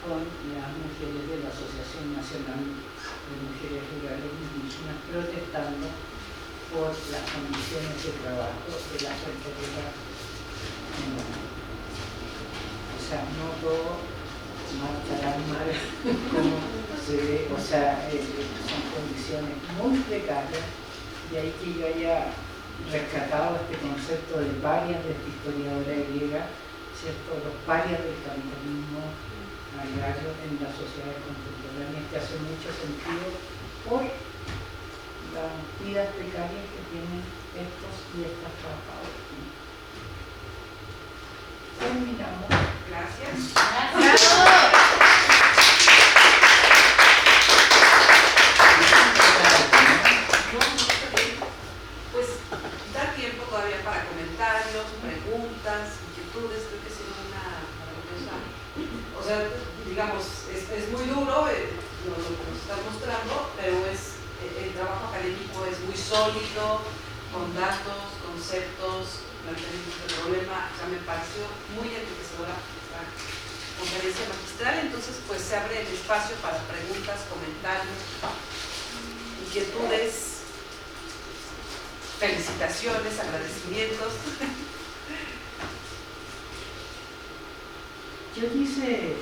Speaker 2: con las mujeres de la Asociación Nacional de Mujeres Rurales Indígenas protestando por las condiciones de trabajo de la gente rural. O sea, no todo marchará mal como se ve, o sea, son condiciones muy precarias, y ahí que yo haya rescatado este concepto de parias de esta historiadora griega, ¿cierto?, los parias del capitalismo agrario en las sociedades contemporáneas, que hace mucho sentido por las vidas precarias que tienen estos y estas trabajadoras. Terminamos.
Speaker 1: Gracias. Pues da tiempo todavía para comentarios, preguntas, inquietudes. Creo que ha sido una maravillosa. O sea, digamos, es muy duro lo que nos está mostrando, pero el trabajo académico es muy sólido, con datos, conceptos, planteamientos del problema. O sea, me pareció muy enriquecedora esta conferencia magistral. Entonces, pues se abre el espacio para preguntas, comentarios, inquietudes, felicitaciones, agradecimientos.
Speaker 2: Yo quise,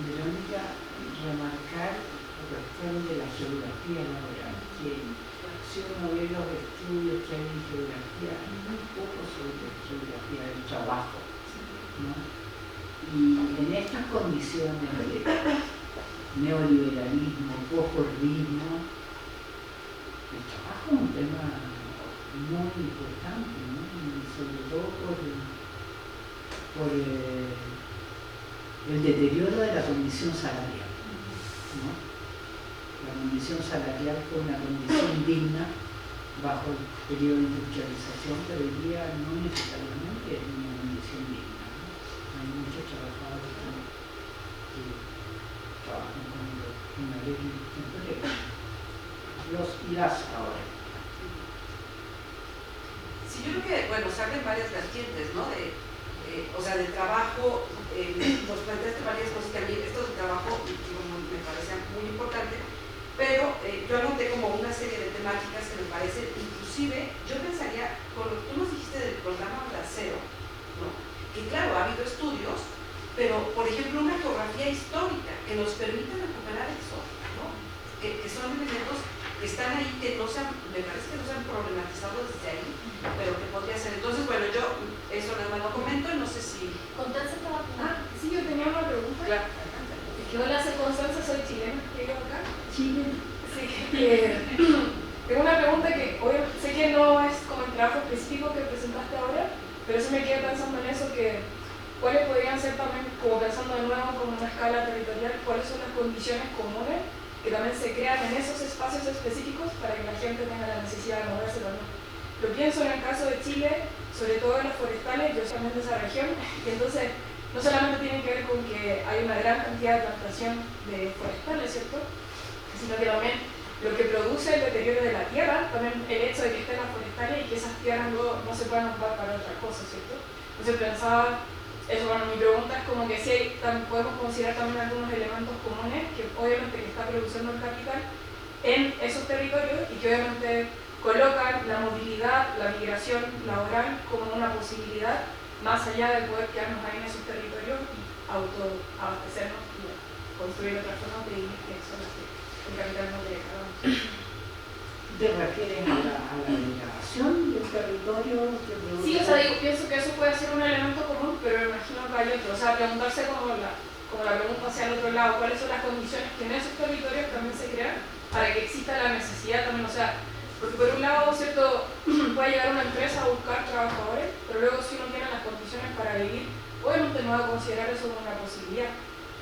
Speaker 2: Verónica, remarcar la cuestión de la geografía laboral, que si uno ve los estudios que hay en geografía, hay muy poco sobre geografía del trabajo, ¿no? Y en estas condiciones de neoliberalismo, posfordismo, el trabajo es un tema muy importante, ¿no? Y sobre todo por el deterioro de la condición salarial, ¿no? La condición salarial fue una condición digna bajo el periodo de industrialización, pero hoy día no necesariamente es una condición digna, ¿no? Hay muchos trabajadores que trabajan con una ley temporal. Y atrás ahora.
Speaker 1: Sí, yo creo que, bueno, se abren varias vertientes, ¿no? O sea, de trabajo, pues planteaste varias cosas que a mí, esto de trabajo, me parece muy importante, pero yo anoté como una serie de temáticas que me parecen, inclusive, yo pensaría, con lo que tú nos dijiste del programa Bracero, ¿no? Que claro, ha habido estudios, pero, por ejemplo, una geografía histórica que nos permite recuperar eso, ¿no? Que son elementos que están ahí, que no se han, me parece que no se han problematizado desde ahí, pero que podría ser. Entonces, bueno, yo eso nada más lo comento, no sé si...
Speaker 3: Constanza estaba... sí, yo tenía una pregunta.
Speaker 1: Claro.
Speaker 3: Es que hola, soy Constanza, soy chilena, llego acá.
Speaker 2: Chile.
Speaker 3: Sí, tengo una pregunta que hoy sé que no es como el trabajo específico que presentaste ahora, pero sí me quedé pensando en eso, que cuáles podrían ser también, como pensando de nuevo como una escala territorial, cuáles son las condiciones comunes que también se crean en esos espacios específicos para que la gente tenga la necesidad de moverse también. Lo pienso en el caso de Chile, sobre todo en los forestales, yo soy también de esa región, y entonces no solamente tiene que ver con que hay una gran cantidad de plantación de forestales, ¿cierto? Sino que también lo que produce el deterioro de la tierra, también el hecho de que estén las forestales y que esas tierras luego no se puedan ocupar para otra cosa, ¿cierto? Entonces pensaba, eso, bueno, mi pregunta es como que si podemos considerar también algunos elementos comunes que obviamente que está produciendo el capital en esos territorios y que obviamente colocan la movilidad, la migración laboral como una posibilidad más allá de poder quedarnos ahí en esos territorios y autoabastecernos y construir otras formas de vivir que son las que el capital no deja.
Speaker 2: ¿Te refieres a la degradación del territorio que produce?
Speaker 3: Sí, o sea, digo, pienso que eso puede ser un elemento común, pero me imagino que hay otro. O sea, preguntarse como la pregunta hacia el otro lado, cuáles son las condiciones que en esos territorios también se crean para que exista la necesidad también, o sea, porque por un lado, ¿cierto? Puede llegar una empresa a buscar trabajadores, pero luego si uno tiene las condiciones para vivir, obviamente no va a considerar eso como una posibilidad.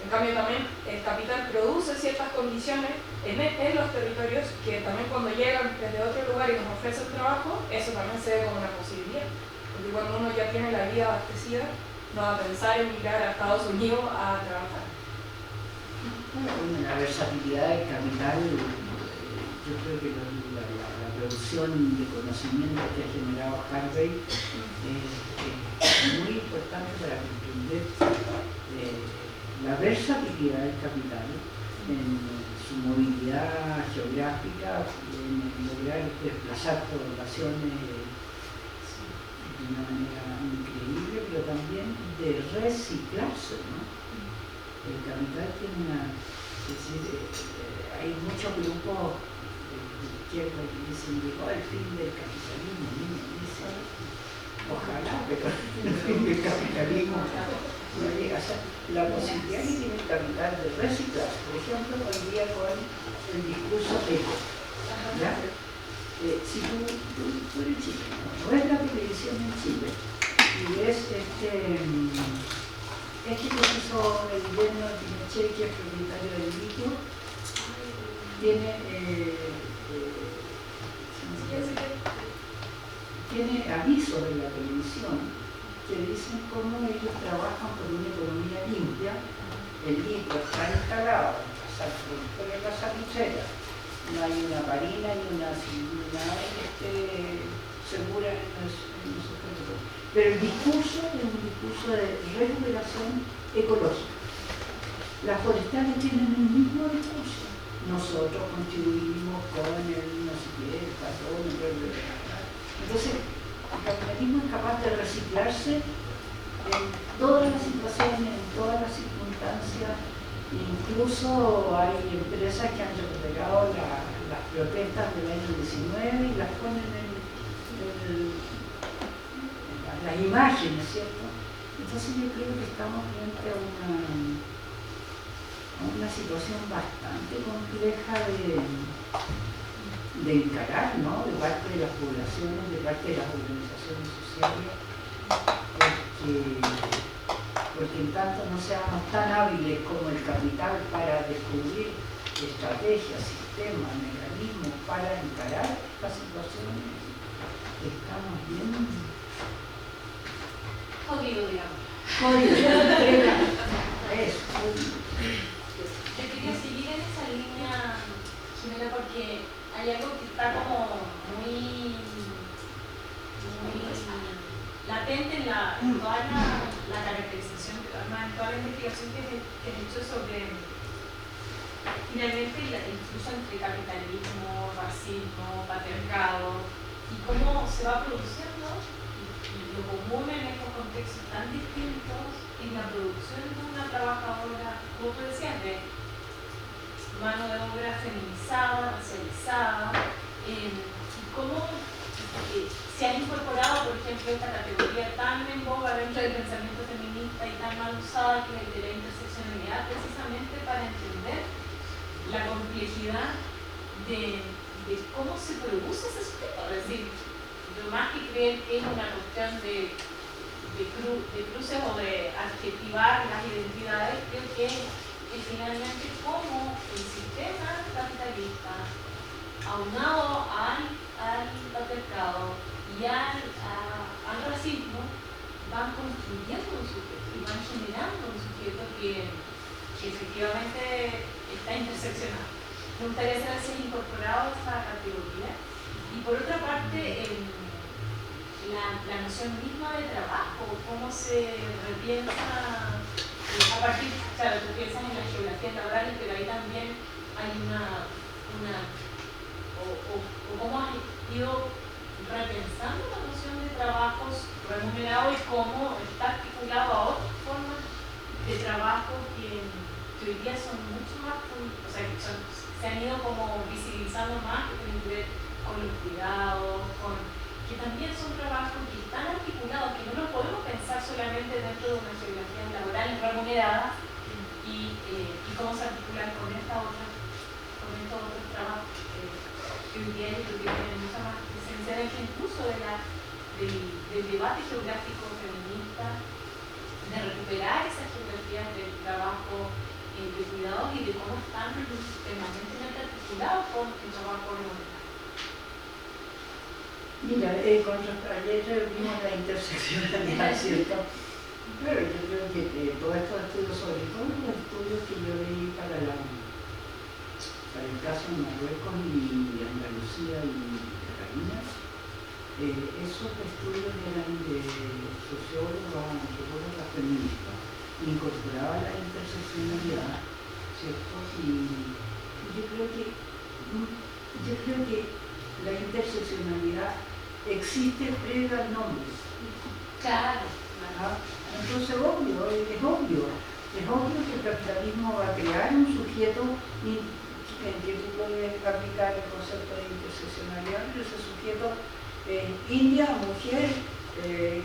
Speaker 3: En cambio también el capital produce ciertas condiciones en los territorios que también cuando llegan desde otro lugar y nos ofrecen trabajo, eso también se ve como una posibilidad. Porque cuando uno ya tiene la vida abastecida, no va a pensar en migrar a Estados Unidos a trabajar.
Speaker 2: Bueno, la versatilidad del capital, yo creo que la producción de conocimiento que ha generado Harvey es muy importante para comprender la versatilidad del capital en su movilidad geográfica, en lograr desplazar poblaciones de una manera increíble, pero también de reciclarse, ¿no? El capital tiene una... Es decir, hay muchos grupos de izquierda que dicen llegó el fin del capitalismo, ojalá, pero el fin del capitalismo no llega. O sea, la posibilidad que tiene el capital de reciclar, por ejemplo, hoy día con el discurso eco, ¿ya? Si tú eres chileno, no ves la televisión en Chile y ves este que hizo el gobierno de Pinochet, que es propietario del litio, tiene avisos en la televisión que dicen cómo ellos trabajan por una economía limpia. El litio está instalado por la salitrera, no hay una parina ni nada que esté segura en los territorios. Pero el discurso es un discurso de recuperación ecológica. Las forestales tienen el mismo discurso. Nosotros contribuimos con el no sé qué, el patrón, entonces el capitalismo es capaz de reciclarse en todas las situaciones, en todas las circunstancias. Incluso hay empresas que han recuperado las protestas del año 19 y las ponen en las imágenes, ¿cierto? Entonces yo creo que estamos frente a una situación bastante compleja de encarar, ¿no? De parte de las poblaciones, de parte de las organizaciones sociales, porque en tanto no seamos tan hábiles como el capital para descubrir estrategias, sistemas, mecanismos para encarar estas situaciones, estamos bien
Speaker 3: Jodido, digamos.
Speaker 2: Eso.
Speaker 4: Yo quería seguir en esa línea, Jimena, porque hay algo que está como muy latente en toda la caracterización, además en toda la investigación que he hecho sobre finalmente incluso entre capitalismo, racismo, patriarcado y cómo se va produciendo y lo común en estos contextos tan distintos en la producción de una trabajadora, como tú decías, de mano de obra feminizada, racializada, y cómo se ha incorporado, por ejemplo, esta categoría tan en boga dentro del pensamiento feminista y tan mal usada que es el de la interseccionalidad, precisamente para entender la complejidad de cómo se produce ese sujeto. Es decir, yo más que creer que es una cuestión de cruces o de adjetivar las identidades, creo que finalmente cómo el sistema capitalista, aunado al patriarcado y al racismo, van construyendo un sujeto y van generando un sujeto que efectivamente está interseccionado. Me gustaría saber si es incorporado esa categoría. Y por otra parte, la noción misma de trabajo, cómo se repiensa a partir, claro, tú piensas en la geografía laboral, pero ahí también hay o cómo has ido repensando la noción de trabajos remunerados y cómo está articulado a otras formas de trabajo que hoy día son mucho más, o sea, se han ido como visibilizando más, que tienen que ver con los cuidados, que también son trabajos que están articulados, que no los podemos pensar solamente dentro de una geografía laboral remunerada y cómo se articulan con estos otros trabajos que hoy día yo creo que tienen mucha más presencia dentro incluso del debate geográfico feminista, de recuperar esas geografías del trabajo de cuidados y de cómo están permanentemente articulados con el trabajo remunerado.
Speaker 2: Mira, ayer vimos la interseccionalidad, ¿cierto? Pero yo creo que todos estos estudios, sobre todo los estudios que yo leí para el caso de Marruecos y Andalucía y Cataluña, esos estudios eran de sociólogas feministas, incorporaban la interseccionalidad, ¿cierto? Y yo creo que la interseccionalidad existe previo al nombre.
Speaker 4: Claro.
Speaker 2: Entonces, es obvio que el capitalismo va a crear un sujeto en que tú puedes aplicar el concepto de interseccionalidad, pero ese sujeto india, mujer, de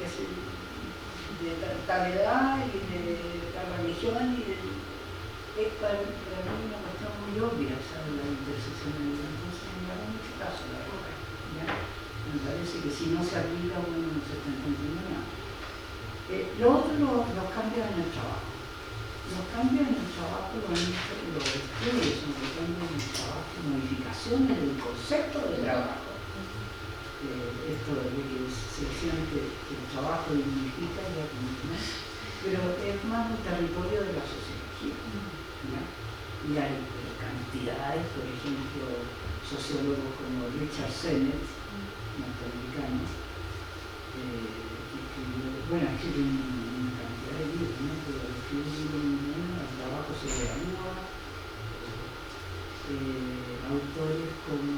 Speaker 2: tal edad y de tal religión, es para mí una cuestión muy obvia, ¿sabes? La interseccionalidad. Entonces, me da mucho caso la roca. Me parece que si no se aplica, bueno, no se está entendiendo nada. Lo otro, los cambios en el trabajo. Los cambios en el trabajo lo han hecho los estudios, los cambios en el trabajo, modificaciones del concepto de trabajo. Esto de que se siente que el trabajo dignifica la comunidad, pero es más un territorio de la sociología. Y hay cantidades, por ejemplo, sociólogos como Richard Sennett, norteamericano, que escribió, bueno, escribió una cantidad de libros, ¿no? Pero escribió un libro muy bueno, El trabajo se evalúa. Autores como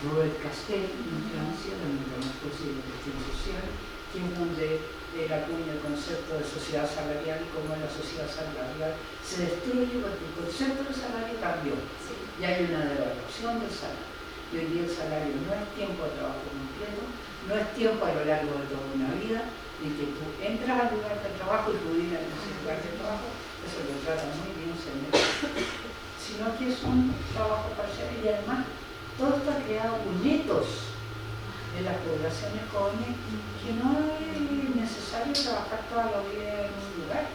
Speaker 2: Robert Castel en Francia, La metamorfosis de la gestión social, que es donde él acuña el concepto de sociedad salarial y cómo la sociedad salarial se destruye porque el concepto de salario cambió.
Speaker 4: Sí.
Speaker 2: Y hay una devaluación del salario. Y hoy día el salario no es tiempo de trabajo completo, no es tiempo a lo largo de toda una vida, y que tú entras al lugar de trabajo y pudieras en ese lugar de trabajo, eso lo trata muy bien sino que es un trabajo parcial y además todo esto ha creado netos de las poblaciones jóvenes que no es necesario trabajar toda la vida en un lugar.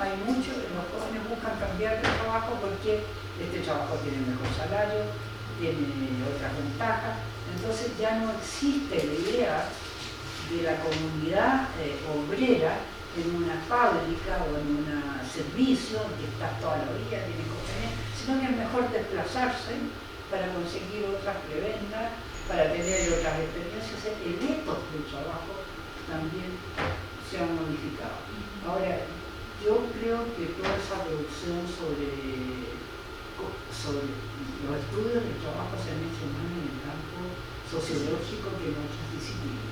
Speaker 2: Hay muchos, los jóvenes buscan cambiar de trabajo porque este trabajo tiene mejor salario, tiene otras ventajas, entonces ya no existe la idea de la comunidad obrera en una fábrica o en un servicio que estás toda la vida, tienes compañía, sino que es mejor desplazarse para conseguir otras prebendas, para tener otras experiencias. El ethos del trabajo también se ha modificado. Ahora, yo creo que toda esa producción sobre los estudios del trabajo se han hecho más en el campo sociológico que en otras disciplinas.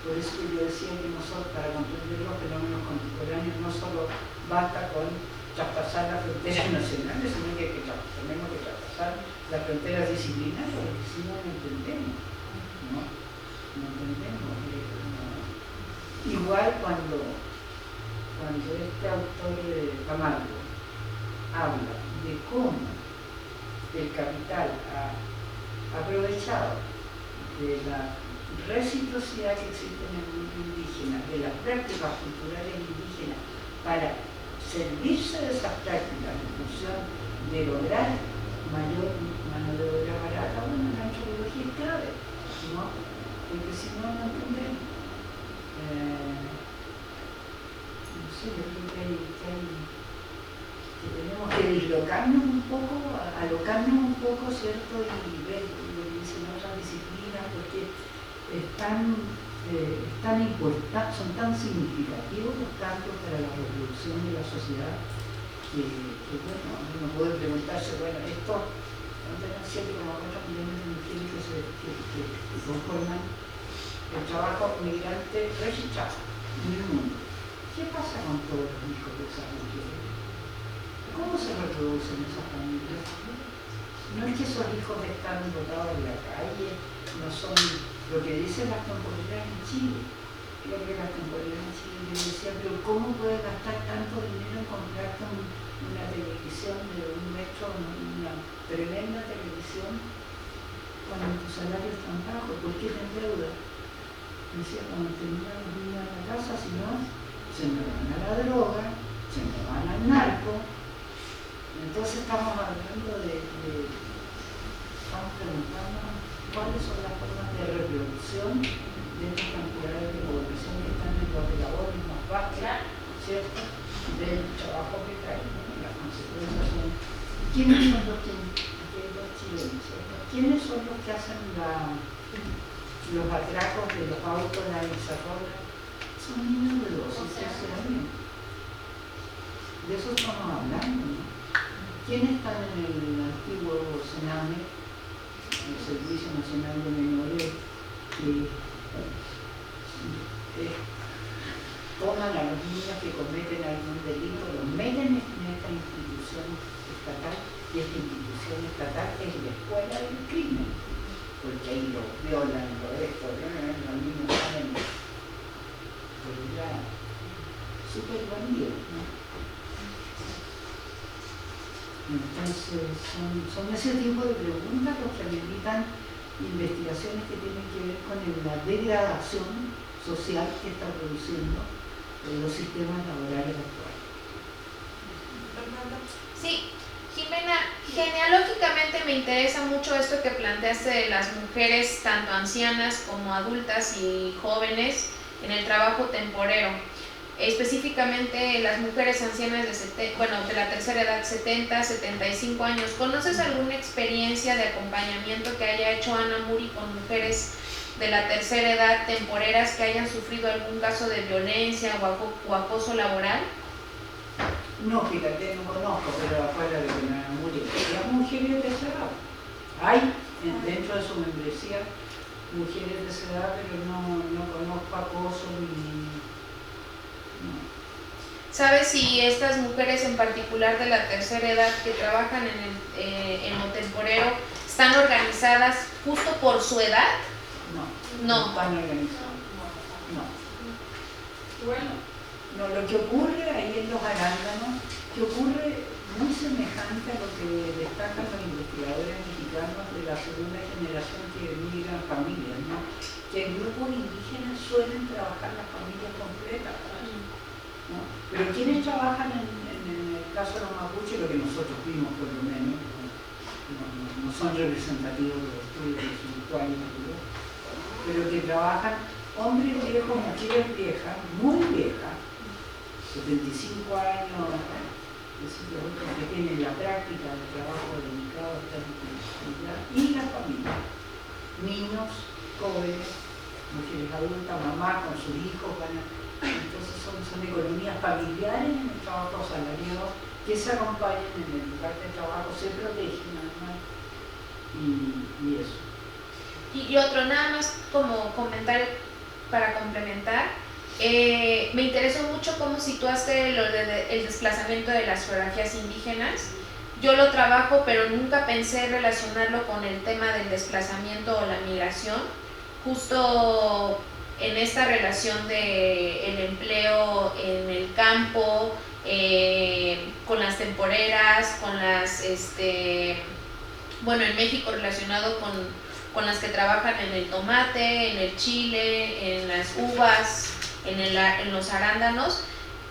Speaker 2: Por eso que yo decía que nosotros, para comprender los fenómenos contemporáneos, no solo basta con traspasar las fronteras nacionales, sino que tenemos que traspasar las fronteras disciplinarias, porque si no, no entendemos. No entendemos. Igual cuando este autor de Camargo habla de cómo el capital ha aprovechado de la reciprocidad que existe en el mundo indígena, de las prácticas culturales indígenas, para servirse de esas prácticas en función de lograr mayor mano de obra barata. Bueno, la antropología es clave, ¿no? Porque si no, no entendemos. No sé, yo creo que tenemos que dislocarnos un poco, alocarnos un poco, ¿cierto? Y ver lo que dicen otras disciplinas, porque son tan significativos los cambios para la reproducción de la sociedad que bueno, uno puede preguntarse, bueno, esto, no tenemos 7,4 millones de mujeres que conforman el trabajo migrante registrado en el mundo. ¿Qué pasa con todos los hijos de esas mujeres? ¿Cómo se reproducen esas familias? No es que esos hijos están botados en la calle, no son lo que dicen las temporeras en Chile. Creo que las temporeras en Chile decían, pero ¿cómo puedes gastar tanto dinero en comprarte una televisión de $1 metro, una tremenda televisión, cuando tu salario es tan bajo? ¿Por qué te endeudas? Decía, cuando tenía los niños en la casa, si no, se me van a la droga, se me van al narco. Entonces estamos hablando estamos preguntando cuáles son las formas de reproducción de estas cantidades de población que están en los labores más bajos, ¿cierto? Del trabajo que traen, ¿no? Las consecuencias son... ¿Quiénes son los que, aquí hay dos chilenos, ¿cierto? ¿Quiénes son los que hacen los atracos de los autos, la Izarrola? Son niños de 12 y 13 años. De eso estamos hablando, ¿no? ¿Quiénes están en el antiguo Sename, el Servicio Nacional de Menores, que toman a los niños que cometen algún delito, los meten en esta institución estatal, y esta institución estatal es la escuela del crimen, porque ahí lo violan, los niños saben por la súper válido, ¿no? Entonces, son ese tipo de preguntas los que habilitan investigaciones que tienen que ver con la degradación social que está produciendo los sistemas laborales actuales.
Speaker 5: Sí, Jimena, genealógicamente me interesa mucho esto que planteaste de las mujeres, tanto ancianas como adultas y jóvenes, en el trabajo temporero. Específicamente las mujeres ancianas de la tercera edad, 70, 75 años. ¿Conoces alguna experiencia de acompañamiento que haya hecho Ana Muri con mujeres de la tercera edad temporeras que hayan sufrido algún caso de violencia o acoso laboral?
Speaker 2: No, fíjate, no conozco, pero afuera de que Ana Muri, las mujeres de esa edad. Hay dentro de su membresía mujeres de esa edad, pero no conozco acoso ni...
Speaker 5: ¿Sabes si estas mujeres en particular de la tercera edad que trabajan en lo temporero están organizadas justo por su edad? No
Speaker 2: están organizadas. No.
Speaker 3: Bueno.
Speaker 2: No, lo que ocurre ahí en los arándanos, que ocurre muy semejante a lo que destacan los investigadores mexicanos de la segunda generación que emigran familias, ¿no? Que en grupos indígenas suelen trabajar las familias completas, ¿no? Pero quienes trabajan en el caso de los mapuches, lo que nosotros vimos por lo menos, no son representativos de los estudios espirituales, pero que trabajan hombres viejos, mujeres viejas, muy viejas, 75 años, que tienen la práctica del trabajo dedicado a esta disciplina, y la familia, niños, jóvenes, mujeres adultas, mamás con sus hijos, entonces son economías familiares en el trabajo asalariado que se acompañan en el lugar de trabajo, se protegen además, y eso.
Speaker 5: Y otro, nada más como comentario para complementar, me interesó mucho cómo situaste lo el desplazamiento de las geografías indígenas. Yo lo trabajo, pero nunca pensé relacionarlo con el tema del desplazamiento o la migración, justo en esta relación del empleo en el campo, con las temporeras, con las, bueno, en México relacionado con las que trabajan en el tomate, en el chile, en las uvas, en los arándanos,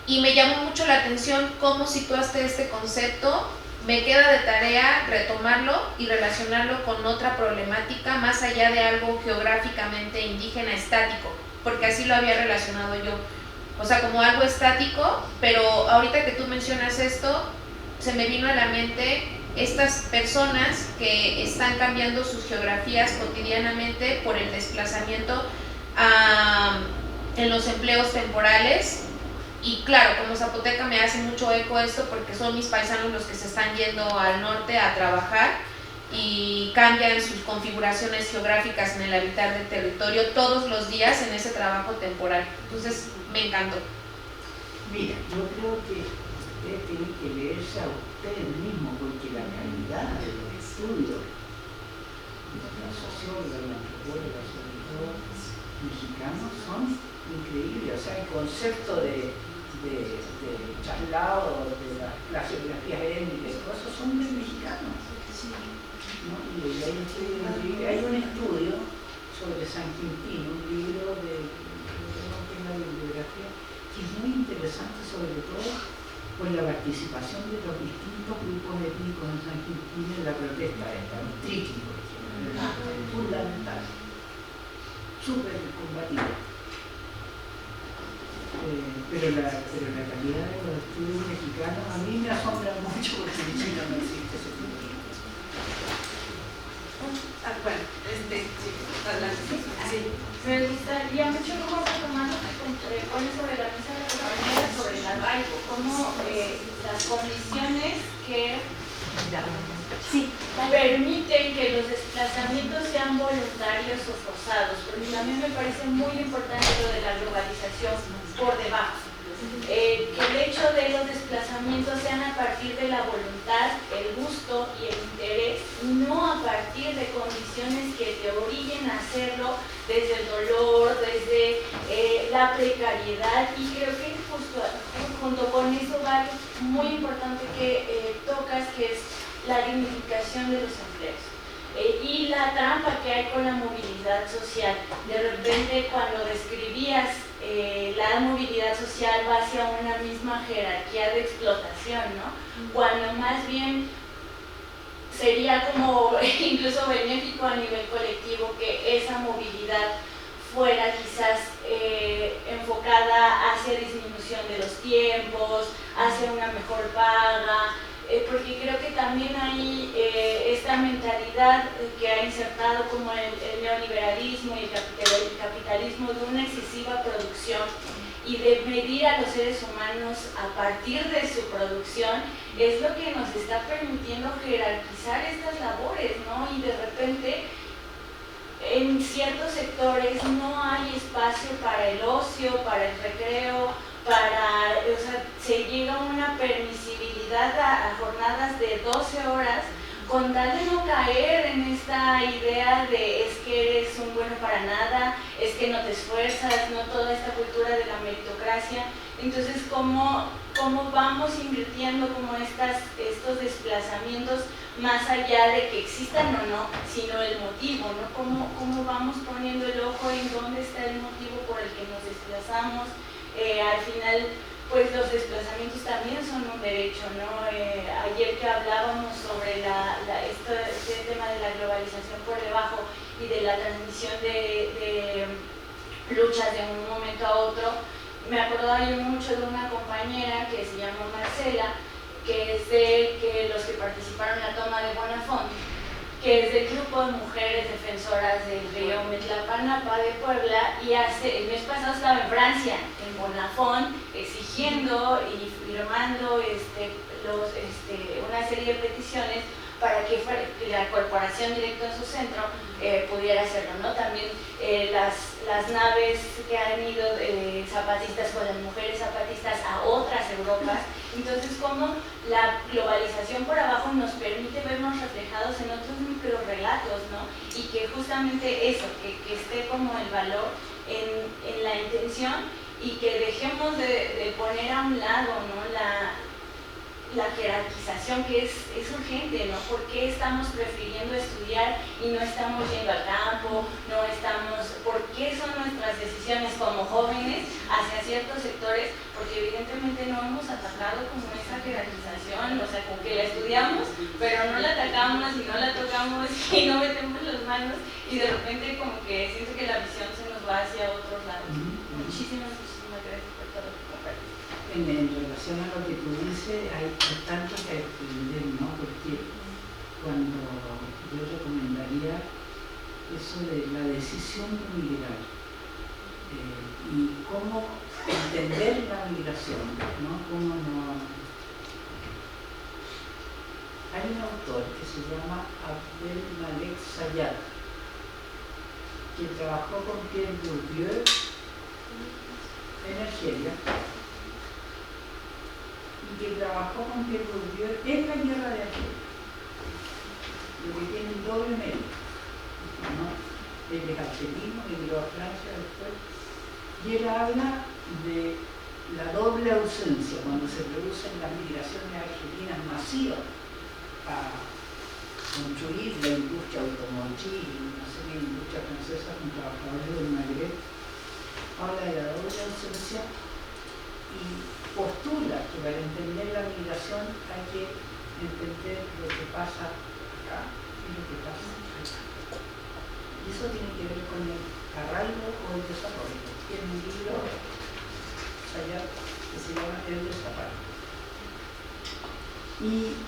Speaker 5: y me llamó mucho la atención cómo situaste este concepto. Me queda de tarea retomarlo y relacionarlo con otra problemática más allá de algo geográficamente indígena estático, porque así lo había relacionado yo, o sea, como algo estático, pero ahorita que tú mencionas esto, se me vino a la mente estas personas que están cambiando sus geografías cotidianamente por el desplazamiento en los empleos temporales. Y claro, como zapoteca me hace mucho eco esto porque son mis paisanos los que se están yendo al norte a trabajar y cambian sus configuraciones geográficas en el habitar del territorio todos los días en ese trabajo temporal. Entonces, me encantó.
Speaker 2: Mira, yo creo que usted tiene que leerse a usted mismo, porque la calidad de los estudios de la socióloga y antropóloga, sobre todo mexicanos, son increíbles. O sea, el concepto de traslado de las geografías étnicas y todo eso son de mexicanos, ¿no? Y hay un estudio sobre San Quintín, un libro de una bibliografía que es muy interesante, sobre todo por la participación de los distintos grupos étnicos en San Quintín en la protesta esta, los triquis, por ejemplo, fundamental, súper combativo. Pero la calidad de los estudios mexicanos a mí me asombra mucho, porque en Chile no existe ese tipo.
Speaker 1: Bueno, adelante. Sí.
Speaker 4: Me gustaría mucho cómo retomar lo que pone sobre la mesa de la compañera sobre el arraigo, cómo las condiciones que permiten que los desplazamientos sean voluntarios o forzados, porque también me parece muy importante lo de la globalización por debajo. Que el hecho de los desplazamientos sean a partir de la voluntad, el gusto y el interés, no a partir de condiciones que te origuen a hacerlo desde el dolor, desde la precariedad, y creo que justo junto con eso va algo muy importante que tocas, que es la dignificación de los empleos. Y la trampa que hay con la movilidad social. De repente, cuando describías la movilidad social va hacia una misma jerarquía de explotación, ¿no? Cuando más bien sería como incluso benéfico a nivel colectivo que esa movilidad fuera quizás enfocada hacia disminución de los tiempos, hacia una mejor paga, porque creo que también hay esta mentalidad que ha insertado como el neoliberalismo y el capitalismo de una excesiva producción y de medir a los seres humanos a partir de su producción, es lo que nos está permitiendo jerarquizar estas labores, ¿no? Y de repente en ciertos sectores no hay espacio para el ocio, para el recreo, o sea, se llega a una permisibilidad a jornadas de 12 horas con tal de no caer en esta idea de es que eres un bueno para nada, es que no te esfuerzas, no toda esta cultura de la meritocracia. Entonces, ¿cómo vamos invirtiendo como estos desplazamientos más allá de que existan o no, sino el motivo, ¿no? ¿Cómo vamos poniendo el ojo en dónde está el motivo por el que nos desplazamos? Al final, pues los desplazamientos también son un derecho, ¿no? Ayer que hablábamos sobre este tema de la globalización por debajo y de la transmisión de luchas de un momento a otro, me acordaba yo mucho de una compañera que se llama Marcela,
Speaker 6: que es de que los que participaron en la toma de Bonafont, que es del grupo de mujeres defensoras del río Metlapanapa de Puebla, y el mes pasado estaba en Francia, en Bonafont, exigiendo y firmando una serie de peticiones para que la corporación directo en su centro pudiera hacerlo, ¿no? También las naves que han ido zapatistas con las mujeres zapatistas a otras Europas. Entonces, cómo la globalización por abajo nos permite vernos reflejados en otros microrelatos, ¿no? Y que justamente eso, que esté como el valor en la intención, y que dejemos de poner a un lado, ¿no?, la jerarquización, que es urgente, ¿no? ¿Por qué estamos prefiriendo estudiar y no estamos yendo al campo? ¿Por qué son nuestras decisiones como jóvenes hacia ciertos sectores? Porque evidentemente no hemos atacado como esa jerarquización, o sea, como que la estudiamos, pero no la atacamos y no la tocamos y no metemos las manos, y de repente como que siento que la visión se nos va hacia otros lados. Muchísimas gracias por todo lo que compartes.
Speaker 2: En relación a lo que tú dices, hay tanto que aprender, ¿no? Porque cuando yo recomendaría eso de la decisión de migrar y cómo entender la migración, ¿no? Cómo no... Hay un autor que se llama Abdelmalek Sayad, que trabajó con Pierre Bourdieu en Argelia, y que trabajó con Pierre Bourdieu en la guerra de Argelia, lo que tiene un doble mérito, ¿no? Él es argelino, emigró a Francia después, y él habla de la doble ausencia cuando se producen las migraciones argelinas masivas a construir la industria automotriz y una serie de industrias francesas con trabajadores del Magreb. Habla de la doble ausencia y postula que para entender la migración hay que entender lo que pasa acá y lo que pasa acá. Y eso tiene que ver con el arraigo o el desarrollo. Tiene un libro allá que se llama El desarraigo. Y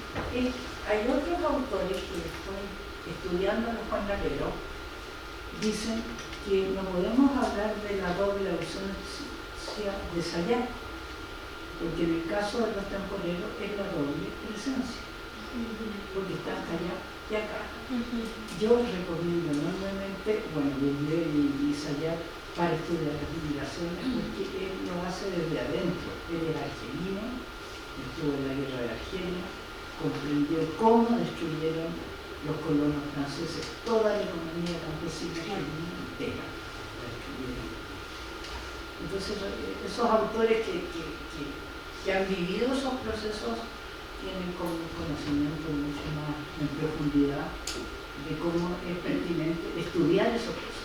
Speaker 2: hay otros autores que estoy estudiando en Juan Lavero, dicen que no podemos hablar de la doble ausencia de Sayat, porque en el caso de los temporeros es la doble presencia, porque están allá y acá. Yo recomiendo enormemente, Bourdieu y Sayat para estudiar las migraciones, porque él lo hace desde adentro. Él es argelino, estuvo en la guerra de Argelia, comprendió cómo destruyeron los colonos franceses toda la economía campesina argelina entera. Entonces, esos autores que han vivido esos procesos tienen como un conocimiento mucho más en profundidad de cómo es pertinente estudiar esos procesos.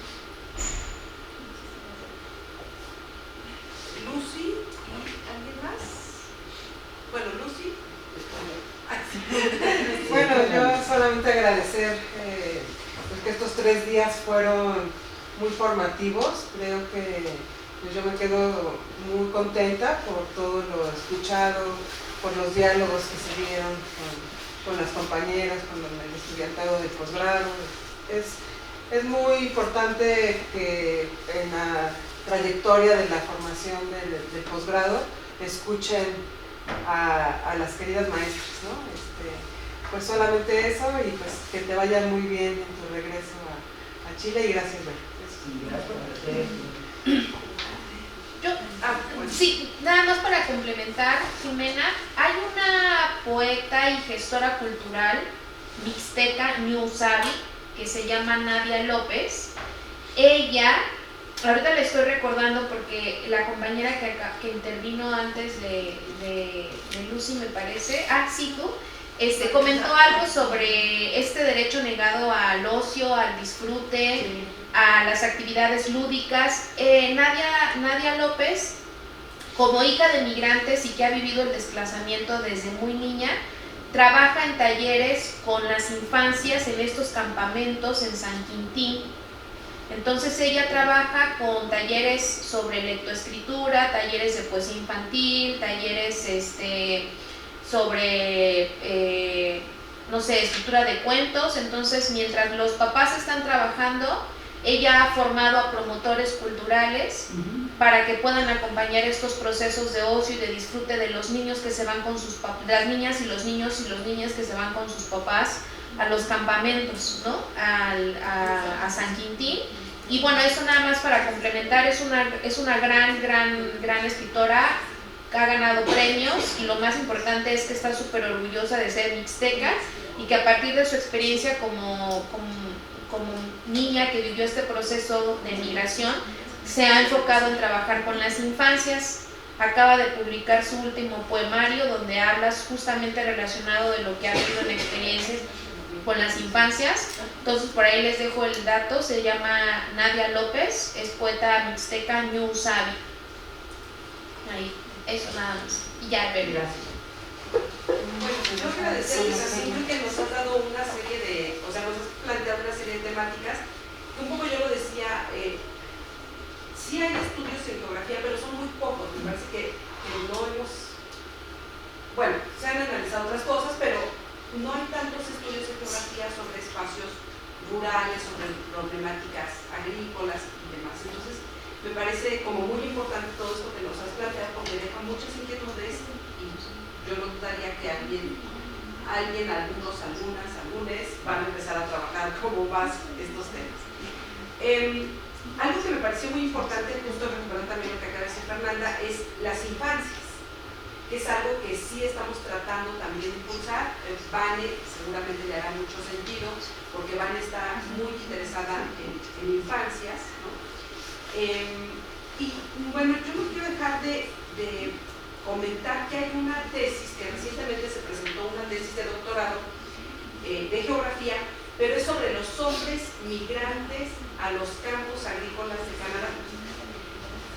Speaker 1: Lucy, ¿y alguien más? Bueno, Lucy.
Speaker 7: Bueno, yo solamente agradecer pues que estos 3 días fueron muy formativos. Creo que pues yo me quedo muy contenta por todo lo escuchado, por los diálogos que se dieron con las compañeras, con el estudiantado de posgrado. Es muy importante que en la trayectoria de la formación del posgrado escuchen a las queridas maestras, ¿no? Pues solamente eso, y pues que te vaya muy bien en tu regreso a Chile, y gracias,
Speaker 2: Gracias.
Speaker 5: Sí, nada más para complementar, Jimena, hay una poeta y gestora cultural mixteca, Ñusabi, que se llama Nadia López. Ella, ahorita le estoy recordando porque la compañera que intervino antes de Lucy, me parece, sí, tú, comentó algo sobre este derecho negado al ocio, al disfrute, a las actividades lúdicas. Nadia López, como hija de migrantes y que ha vivido el desplazamiento desde muy niña, trabaja en talleres con las infancias en estos campamentos en San Quintín. Entonces ella trabaja con talleres sobre lectoescritura, talleres de poesía infantil, talleres sobre, no sé, escritura de cuentos. Entonces, mientras los papás están trabajando, ella ha formado a promotores culturales para que puedan acompañar estos procesos de ocio y de disfrute de los niños que se van con sus papás, las niñas y los niños y los niñas que se van con sus papás a los campamentos, ¿no? A San Quintín. Y bueno, eso nada más para complementar, es una gran escritora, ha ganado premios, y lo más importante es que está súper orgullosa de ser mixteca, y que a partir de su experiencia como niña que vivió este proceso de migración, se ha enfocado en trabajar con las infancias. Acaba de publicar su último poemario donde habla justamente relacionado de lo que ha vivido en experiencias con las infancias. Entonces por ahí les dejo el dato, se llama Nadia López, es poeta mixteca Ñu Sabi. Ahí, eso nada más. Y ya,
Speaker 2: Gracias.
Speaker 1: Bueno, yo agradecerles a Cindy que nos has dado una serie de, o sea, nos has planteado una serie de temáticas, que un poco yo lo decía, sí hay estudios en geografía, pero son muy pocos, me parece que no hemos, bueno, se han analizado otras cosas, pero no hay tantos estudios en geografía sobre espacios rurales, sobre problemáticas agrícolas y demás. Entonces, me parece como muy importante todo esto que nos has planteado, porque deja muchas inquietudes, y yo no dudaría que algunos, algunas van a empezar a trabajar como más estos temas. Algo que me pareció muy importante, justo recuperando también lo que acaba de decir Fernanda, es las infancias, que es algo que sí estamos tratando también de impulsar. Vane seguramente le hará mucho sentido, porque Vane está muy interesada en infancias, ¿no? Y bueno, yo no quiero dejar de comentar que hay una tesis que recientemente se presentó, una tesis de doctorado de geografía, pero es sobre los hombres migrantes a los campos agrícolas de Canadá.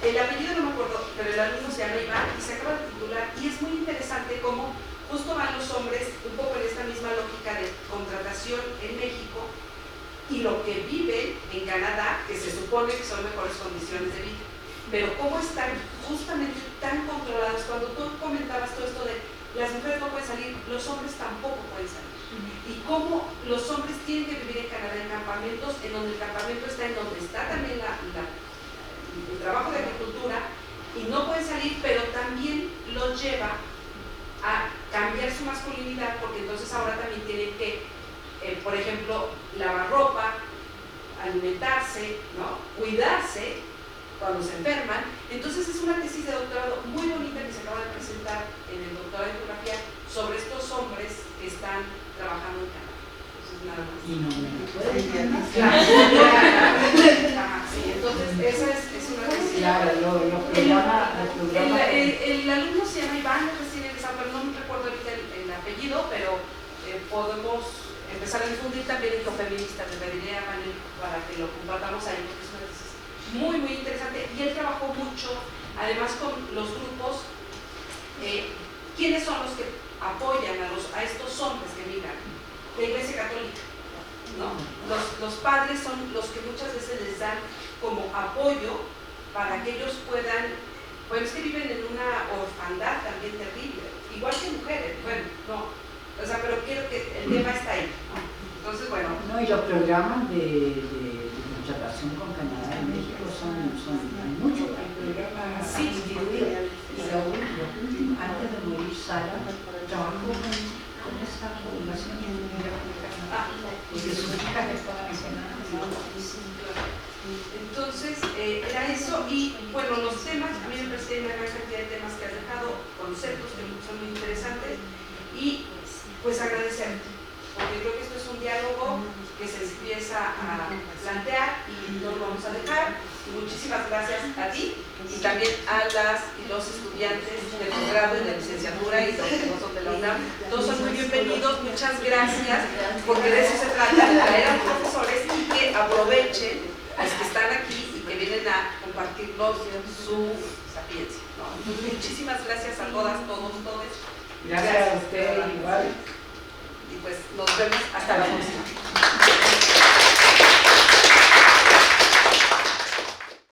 Speaker 1: El apellido no me acuerdo, pero el alumno se llama Iván y se acaba de titular, y es muy interesante cómo justo van los hombres un poco en esta misma lógica de contratación en México y lo que viven en Canadá, que se supone que son mejores condiciones de vida, pero cómo están justamente tan controlados. Cuando tú comentabas todo esto de las mujeres no pueden salir, los hombres tampoco pueden salir, y cómo los hombres tienen que vivir en Canadá en campamentos, en donde el campamento está en donde está también el trabajo de agricultura, y no pueden salir, pero también los lleva a cambiar su masculinidad, porque entonces ahora también tienen que, por ejemplo, lavar ropa, alimentarse, ¿no? Cuidarse cuando se enferman. Entonces es una tesis de doctorado muy bonita que se acaba de presentar en el doctorado de geografía sobre estos hombres que están trabajando en Canadá. Entonces nada más.
Speaker 2: Y no me puedes llamar.
Speaker 1: Sí, entonces esa es una tesis.
Speaker 2: Claro, lo programa.
Speaker 1: El alumno se llama Iván, recién egresado, pero no me recuerdo ahorita el apellido, pero podemos empezar a difundir también en lo feminista. Le pediré a Manel para que lo compartamos ahí, porque es una tesis muy, muy interesante. Y él trabajó mucho, además, con los grupos. ¿Quiénes son los que apoyan a estos hombres que migran? La Iglesia Católica, ¿no? Los padres son los que muchas veces les dan como apoyo para que ellos puedan, bueno, es que viven en una orfandad también terrible, igual que mujeres, bueno, no, o sea, pero quiero que el tema está ahí, ¿no? Entonces, bueno.
Speaker 2: No, y los programas de contratación con Canadá en México son muchos. El programa
Speaker 1: sí,
Speaker 2: y lo último, antes de morir Sara, trabajó con esa población porque sus hijas estaban enseñadas.
Speaker 1: Entonces, era eso, y bueno, los temas, a mí me parece una gran cantidad de temas que has dejado, conceptos que son muy interesantes, y pues agradecerte, porque creo que esto es un diálogo que se empieza a plantear y no lo vamos a dejar. Y muchísimas gracias a ti y también a las y los estudiantes de posgrado y de licenciatura y los que no son de la UNAM. Todos son muy bienvenidos, muchas gracias, porque de eso se trata, de traer a los profesores y que aprovechen a los que están aquí y que vienen a compartirnos su sapiencia, ¿no? Entonces, muchísimas gracias a todas, todos, todos.
Speaker 2: Gracias a usted, igual.
Speaker 1: Y pues nos vemos hasta la próxima.